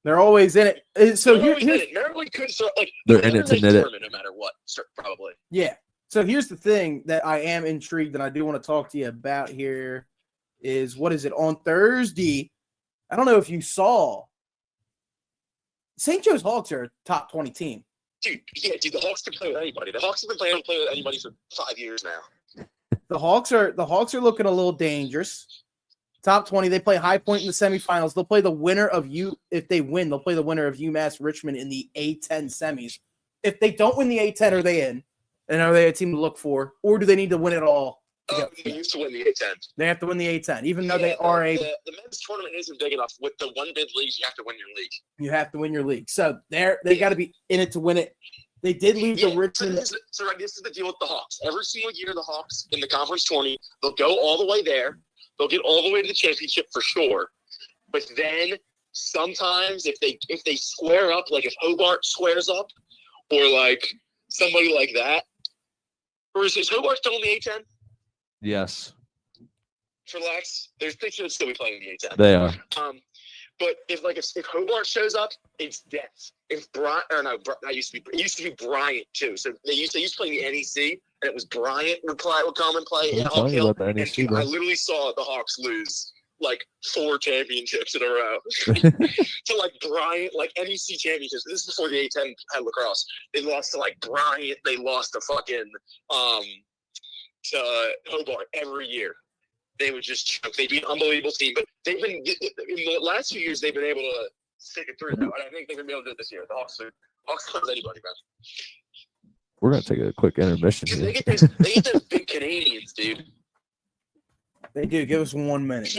They're always in it. So here's Maryland could start they're in it to knit it no matter what. Probably. Yeah. So here's the thing that I am intrigued and I do want to talk to you about here is what is it on Thursday? I don't know if you saw. St. Joe's Hawks are a top 20 team. Dude, the Hawks can play with anybody. The Hawks have been playing with anybody for 5 years now. The Hawks are looking a little dangerous. Top 20. They play High Point in the semifinals. They'll play the winner of if they win, they'll play the winner of UMass Richmond in the A10 semis. If they don't win the A10, are they in? And are they a team to look for? Or do they need to win it all? They used to win the A10. They have to win the A10, even though they are the men's tournament isn't big enough. With the one bid leagues, you have to win your league. You have to win your league. So they got to be in it to win it. They did lose to Richmond. So this is the deal with the Hawks. Every single year, the Hawks in the conference 20, they'll go all the way there. They'll get all the way to the championship for sure. But then sometimes if they square up, like if Hobart squares up, or like somebody like that, or is Hobart still in the A10? Yes. For Lax, they should still be playing in the A10. They are. But if Hobart shows up, it's death. If it used to be Bryant too. So they used to play in the NEC, and it was Bryant would come and play at Hawk Hill. And I literally saw the Hawks lose like 4 championships in a row to like Bryant, like NEC championships. This is before the A10 had lacrosse. They lost to like Bryant. They lost to fucking to Hobart every year. They would just choke. They'd be an unbelievable team. But they've been in the last few years. They've been able to stick it through. And I think they're gonna be able to do it this year. The Hawks close anybody, man. We're gonna take a quick intermission here. They get those big Canadians, dude. They do. Give us 1 minute.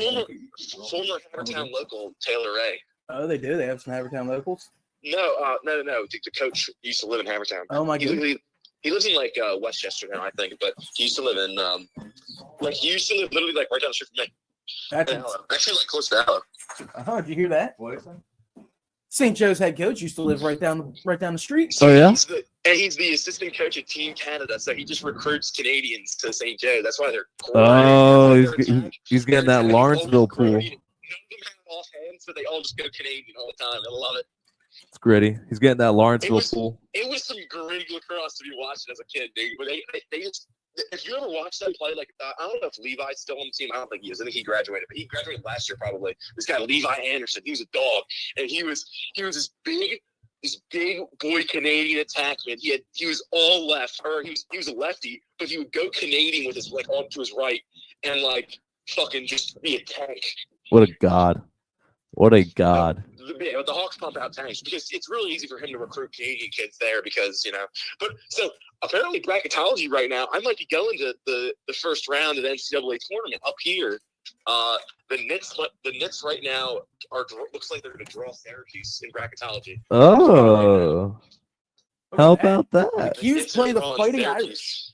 Former Havertown local Taylor Ray. Oh, they do. They have some Havertown locals. No. The coach used to live in Havertown. Oh my goodness. He lives in like Westchester now, I think, but he used to live in literally like right down the street from me. That's actually like close to Allo. Did you hear that? What is that? St. Joe's head coach used to live right down the street. Oh yeah. He's the assistant coach at Team Canada, so he just recruits Canadians to St. Joe. That's why they're great. Oh, he's getting that Lawrenceville pool. None of them have off hands, but they all just go Canadian all the time. I love it. It's gritty. He's getting that Lawrenceville pool. It was some gritty lacrosse to be watching as a kid, dude. But they just, if you ever watch them play, like I don't know if Levi's still on the team. I don't think he is. I think he graduated, but he graduated last year probably. This guy Levi Anderson, he was a dog, and he was this big boy Canadian attackman. He was all left, or he was a lefty, but he would go Canadian with his like on to his right, and like fucking just be a tank. What a god. What a god. The Hawks pump out tanks because it's really easy for him to recruit Canadian kids there because, but so apparently bracketology right now, I might be going to the first round of the NCAA tournament up here. The Knicks right now looks like they're going to draw Syracuse in bracketology. Oh, how about that? The Qs play the Fighting Irish.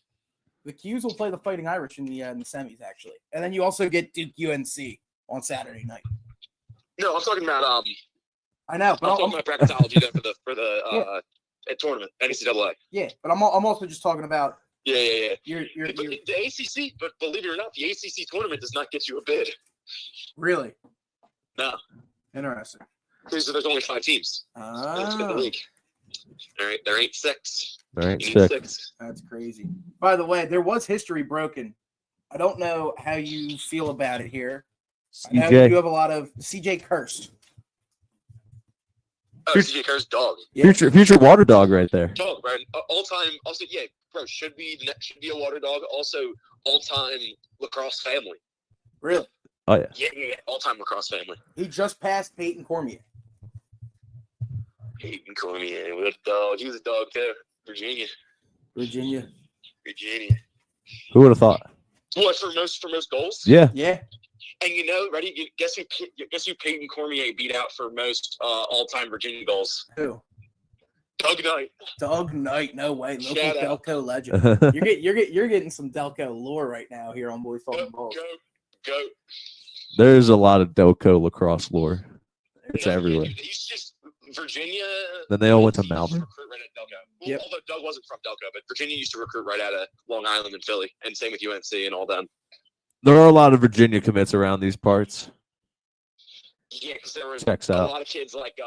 The Qs will play the Fighting Irish in the semis actually, and then you also get Duke UNC on Saturday night. No, I'm talking about I know, but I'm talking about bracketology then for the tournament NCAA. Yeah, but I'm also just talking about. Yeah. You're the ACC, but believe it or not, the ACC tournament does not get you a bid. Really? No. Interesting. There's only 5 teams. That's good in the league. There ain't 6. There ain't 6. That's crazy. By the way, there was history broken. I don't know how you feel about it here. I know you have a lot of CJ Cursed. Oh, CJ Cursed, dog. Yeah. Future water dog right there. Dog, bro. All time. Also, yeah, bro. Should be a water dog. Also, all-time lacrosse family. Really? Oh yeah. Yeah. All-time lacrosse family. He just passed Peyton Cormier. Peyton Cormier, what a dog. He was a dog too. Virginia. Virginia. Who would have thought? What for most goals? Yeah. Yeah. And ready? Guess who Peyton Cormier beat out for most all-time Virginia goals? Who? Doug Knight. Doug Knight. No way. Local Shout out. Delco legend. You're getting some Delco lore right now here on Boys Talking Balls. Go. There's a lot of Delco lacrosse lore. It's everywhere. He's just Virginia. Then they all went to used Malvern. recruit right at Delco. Well, Yep. Although Doug wasn't from Delco, but Virginia used to recruit right out of Long Island and Philly, and same with UNC and all them. There are a lot of Virginia commits around these parts. Yeah, because there were Checks a out. lot of kids like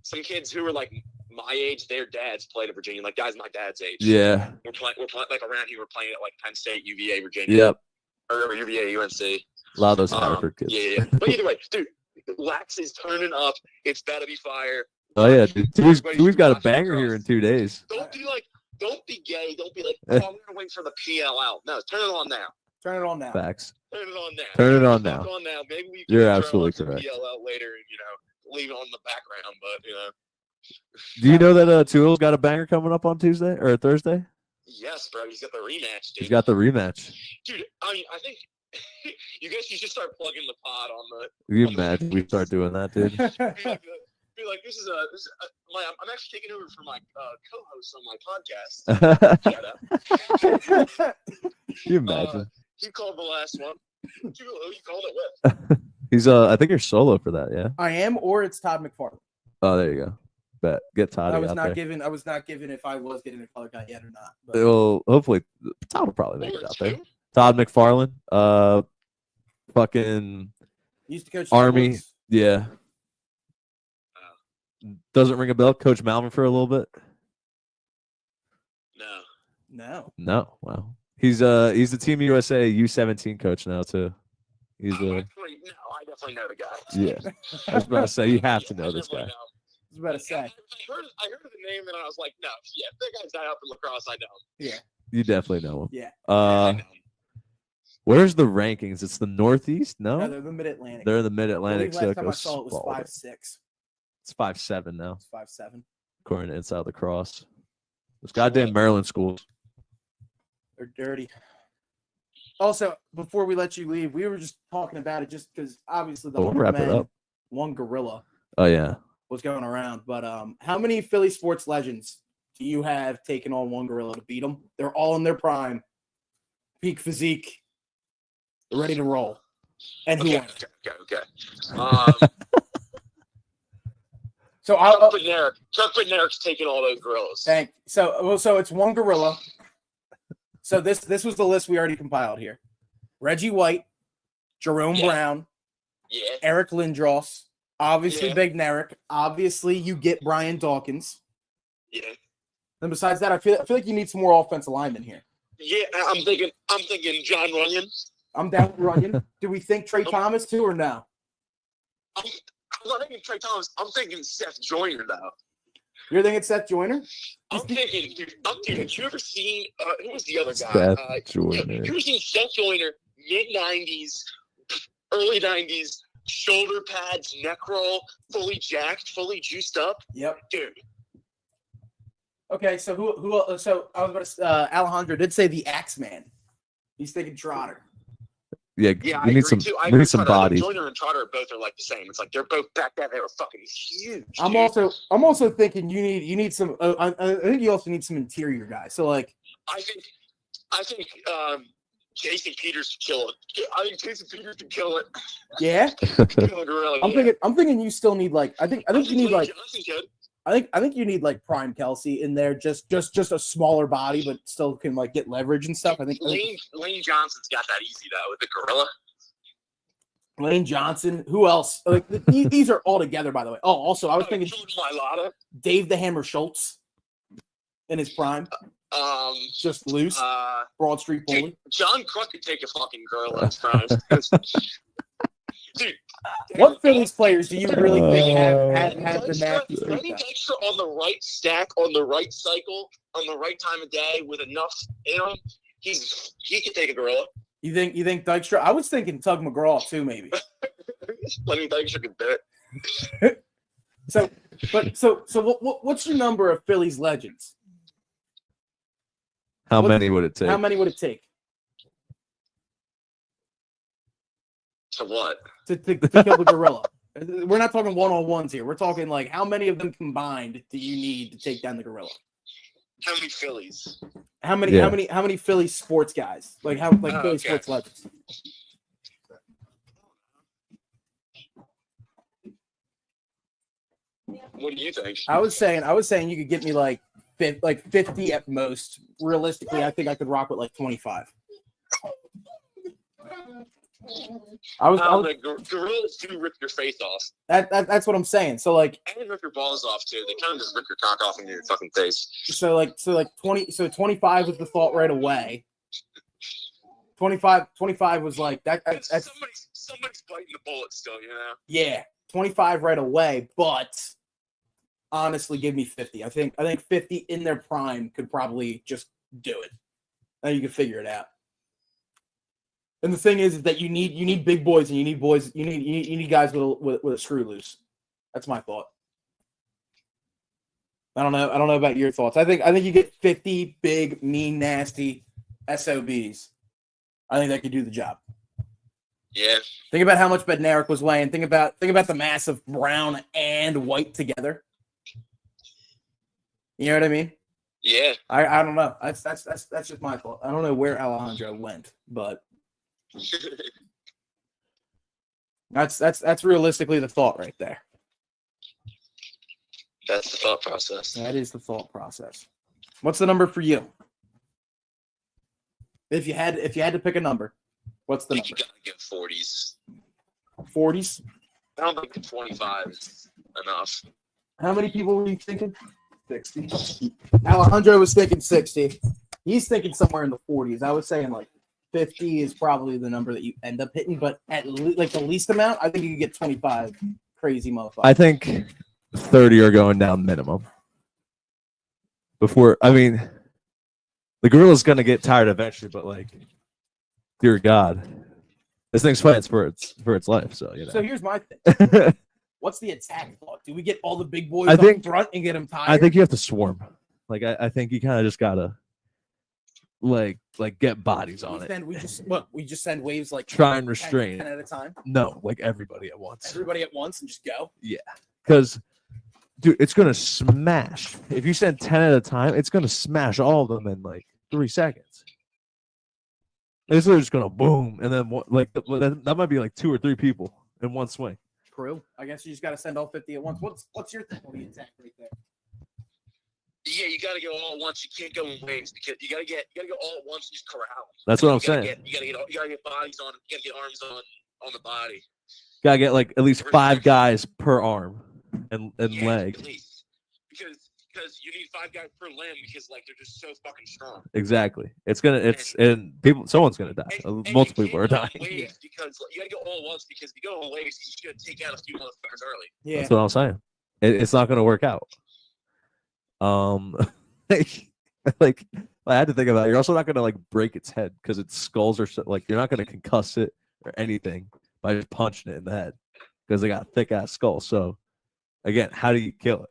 some kids who were like my age. Their dads played at Virginia, like guys my dad's age. Yeah. We're playing like around here. We're playing at like Penn State, UVA, Virginia. Yep. Or UVA, UNC. A lot of those Harvard kids. Yeah. But either way, dude, Lax is turning up. It's better be fire. Oh yeah. We've got a banger here in 2 days. Don't be gay. Don't be like, oh, I'm gonna wait for the PL out. No, turn it on now. Turn it on now. Facts. Turn it on now. Turn it on now. Turn it on now. Maybe we You're can throw absolutely on some correct. PL out later and leave it on the background. But Do you know that Tuel's got a banger coming up on Tuesday or Thursday? yes, bro, he's got the rematch, dude. He's got the rematch. Dude, I mean, I think you guys should just start plugging the pod on the. Can you imagine we start doing that, dude? Be like, this is I'm actually taking over for my co-host on my podcast. Shout out. Can you imagine? He called the last one. Who you called it with? He's I think you're solo for that, yeah. I am, or it's Todd McFarland. Oh, there you go. Bet. Get Todd I was out not there. given. I was not given if I was getting a color guy yet or not. But Well, hopefully Todd will probably make Or it out there. two? Todd McFarland. Fucking he used to coach the Army. Sports. Yeah. Doesn't ring a bell. Coach Malvern for a little bit. No. No. No. Wow. He's the Team USA U17 coach now too. He's I definitely know the guy. yeah. I was about to say you have to know this guy. I was about to say. I heard the name and I was like, no, yeah, that guy's not up in lacrosse. I know him. Yeah. You definitely know him. Yeah. I know him. Where's the rankings? It's the Northeast. No, No, they're the Mid Atlantic. they're in the Mid Atlantic. Last time I saw it was 5'6". It's 5'7" now, It's 5'7". according to Inside Lacrosse. Those goddamn Maryland schools. They're dirty. Also, before we let you leave, we were just talking about it just because obviously the We'll wrap it up. one gorilla Oh yeah. was going around. But how many Philly sports legends do you have taken on one gorilla to beat them? They're all in their prime, peak physique, ready to roll. And who won? Okay. So I'll Chuck Bednarik's taking all those gorillas. so it's one gorilla. So this was the list we already compiled here. Reggie White, Jerome Yeah. Brown, Yeah. Eric Lindros, obviously Yeah. Big Nerick. Obviously, you get Brian Dawkins. Yeah. And besides that, I feel like you need some more offensive linemen here. Yeah. I'm thinking John Runyon. I'm down with Runyon. Do we think Trey Thomas too or no? I'm not thinking Trey Thomas. I'm thinking Seth Joyner though. You're thinking Seth Joyner? I'm thinking, dude, have you ever seen who was the other guy? Seth Joyner. Have you ever seen Seth Joyner, mid-90s, early 90s, shoulder pads, neck roll, fully jacked, fully juiced up? Yep. Dude. Okay, so who? So I was about to. Alejandro did say the Axeman. He's thinking Trotter. Yeah. Yeah, I we need agree some. too. I We agree need some Trotter. bodies. Joyner and Trotter both are like the same. It's like they're both back then. They were fucking huge. I'm dude. also thinking you need some. I think you also need some interior guys. So like, I think Jason Peters could kill it. I think Jason Peters could kill it. yeah, Kill a gorilla. I'm thinking you still need like I think you need like Johnson could. I think you need like Prime Kelsey in there, just a smaller body, but still can like get leverage and stuff. I think Lane Johnson's got that easy though with the gorilla. Lane Johnson. Who else? Like these are all together, by the way. Oh, also I was thinking Jordan Mailata. Dave the Hammer Schultz in his prime, just loose, Broad Street bully. Dude, John Crook could take a fucking gorilla in his prime. Dude, What Phillies players do you really think have the nasty streak? Lenny Dykstra on the right stack, on the right cycle, on the right time of day with enough in him, he can take a gorilla. You think Dykstra? I was thinking Tug McGraw too, maybe. Lenny Dykstra could do it. So what's your number of Phillies legends? How many would it take? How many would it take? To what? To kill the gorilla. We're not talking one-on-ones here. We're talking like how many of them combined do you need to take down the gorilla? How many Phillies? How many Philly sports guys? Like Philly sports legends? What do you think? I was saying you could get me like 50 at most. Realistically, I think I could rock with like 25. Gorillas do rip your face off. That's what I'm saying. So like, and rip your balls off too. They kind of just rip your cock off in your fucking face. So 25 was the thought right away. 25 was like that. That's somebody's biting the bullet still, you know. Yeah, 25 right away, but honestly, give me 50. I think 50 in their prime could probably just do it. And you can figure it out. And the thing is that you need big boys, and you need guys with a screw loose. That's my thought. I don't know about your thoughts. I think you get 50 big, mean, nasty SOBs. I think that could do the job. Yeah. Think about how much Bednarik was weighing. Think about the mass of brown and white together. You know what I mean? Yeah. I don't know. That's just my thought. I don't know where Alejandro went, but that's realistically the thought right there. That's the thought process. That is the thought process. What's the number for you? If you had to pick a number, what's the number? You gotta get 40s. 40s? I don't think 25 is enough. How many people were you thinking? 60. Alejandro was thinking 60. He's thinking somewhere in the 40s. I was saying like 50 is probably the number that you end up hitting, but at like the least amount, I think you could get 25 crazy motherfuckers. I think 30 are going down minimum. Before, I mean, the gorilla's gonna get tired eventually, but like, dear God, this thing's fighting for its life. So you know. So here's my thing. What's the attack thought? Do we get all the big boys up front and get them tired? I think you have to swarm. Like I think you kind of just gotta like get bodies on it. We just send waves like try and restrain 10 at a time. No, like everybody at once. Everybody at once and just go. Yeah, because dude, it's gonna smash. If you send 10 at a time, it's gonna smash all of them in like 3 seconds. It's just gonna boom, and then that might be like 2 or 3 people in one swing. True. I guess you just got to send all 50 at once. What's your thing on the attack right there? Yeah, you got to go all at once. You can't go in waves because you got to go all at once and just corral. That's what I'm saying. You got to get bodies on. You got to get arms on the body. Gotta get like at least 5 guys per arm and leg. At least because you need 5 guys per limb because like they're just so fucking strong. Exactly. Someone's gonna die. Multiple people are dying. Waves because you gotta go all at once because if you go in waves, you're just gonna take out a few motherfuckers early. Yeah, that's what I'm saying. It's not gonna work out. Like I had to think about it. You're also not gonna like break its head because its skulls are like you're not gonna concuss it or anything by just punching it in the head because they got a thick ass skull. So again, how do you kill it?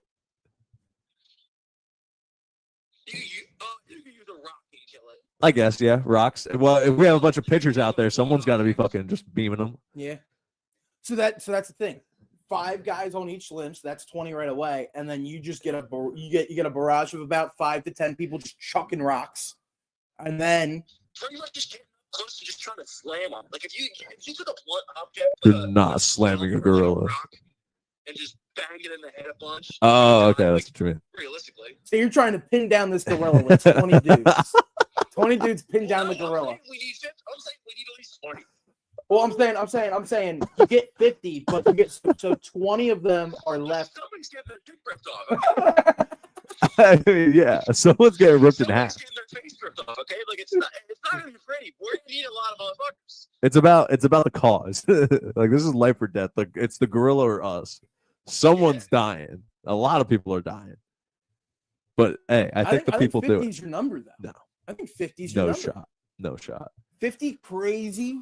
You can use a rock and kill it. I guess, yeah, rocks. Well, if we have a bunch of pitchers out there, someone's got to be fucking just beaming them. Yeah. So that's the thing. 5 guys on each limb, so that's 20 right away, and then you just get a barrage of about 5 to 10 people just chucking rocks, and then pretty much just getting close to just trying to slam them. Like if you took a blunt object, you're not slamming a gorilla. And just bang it in the head a bunch. Oh, okay, that's what you mean. Realistically. So you're trying to pin down this gorilla with 20 dudes. 20 dudes pin down the gorilla. I'm saying we need at least 20. Well, I'm saying you get 50, but you get so 20 of them are left. Somebody's getting their dick ripped off. I mean, yeah, someone's getting ripped in half. Getting their face ripped off. Okay, like it's not gonna be pretty. We're gonna need a lot of motherfuckers. It's about the cause. Like this is life or death. Like it's the gorilla or us. Someone's dying. A lot of people are dying. But hey, I think the people do it. 50's your number though. No. I think 50's your number. Shot. No shot. 50 crazy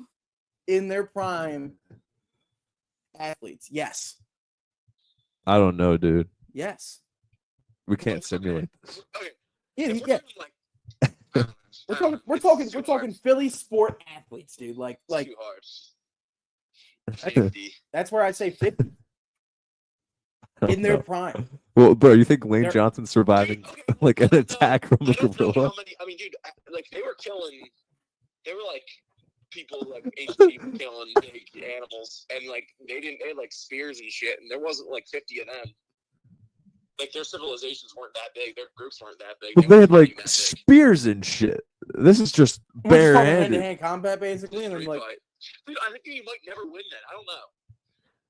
in their prime athletes. Yes. I don't know, dude. Yes. We can't simulate this. Okay. Yeah, If we're yeah. talking, like, I don't know. We're I don't know. talking It's we're too talking hard. Philly sport athletes, dude. Like It's too hard. 50. that's where I say 50 I don't in their know. prime. Well, bro, you think Lane They're- Johnson's surviving Dude, okay, like I an don't know. attack from I a don't know gorilla? how many. I mean, dude, like they were killing. They were like people, like ancient people killing big animals, and like they had like spears and shit, and there wasn't like 50 of them. Like their civilizations weren't that big. Their groups weren't that big. But they weren't had fighting like that big. spears and shit. This is just We're just talking barehanded. hand-to-hand combat, basically, and then Street like fight. Dude, I think you might never win that. I don't know.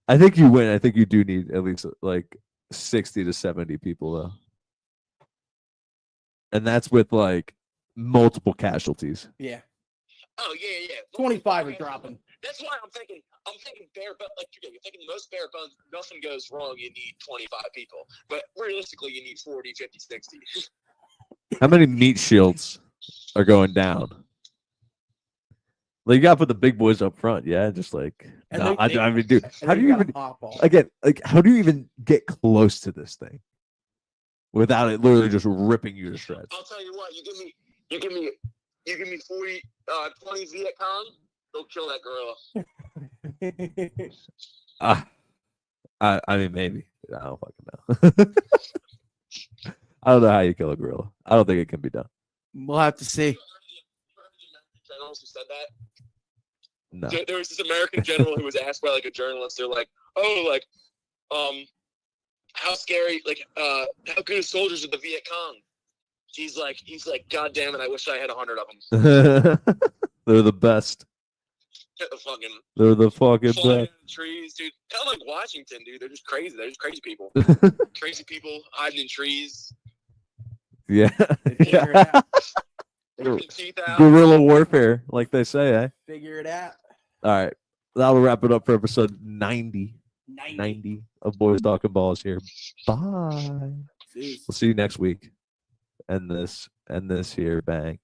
I think you win. I think you do need at least like 60 to 70 people though. And that's with like multiple casualties. yeah, Oh yeah. 25 are Okay. dropping. That's why I'm thinking bare bones. Like you're thinking the most bare bones. Nothing goes wrong. You need 25 people, but realistically, you need 40, 50, 60. How many meat shields are going down? Like you gotta put the big boys up front, yeah. Just like And no, they- I mean, dude, And how then do you gotta even hop off. again? Like, how do you even get close to this thing without it literally just ripping you to shreds? I'll tell you what. You give me 40, 20 Viet Cong. They'll kill that gorilla. I mean, maybe I don't fucking know. I don't know how you kill a gorilla. I don't think it can be done. We'll have to see. Generals who said that. No. There was this American general who was asked by like a journalist. They're like, "Oh, like, how scary? Like, how good soldiers are the Viet Cong?" He's like, "God damn it! I wish I had 100 of them." They're the best. Fucking They're the fucking flying best. in the trees, dude. Kind of like Washington, dude. They're just crazy. They're just crazy people. Crazy people hiding in trees, Yeah. They figure it out. ripping teeth out. Guerrilla warfare, like they say, eh? Figure it out. All right. That'll wrap it up for episode 90. 90. 90 of Boys Talking Balls here. Bye. Zeus. We'll see you next week. End this here. Bang.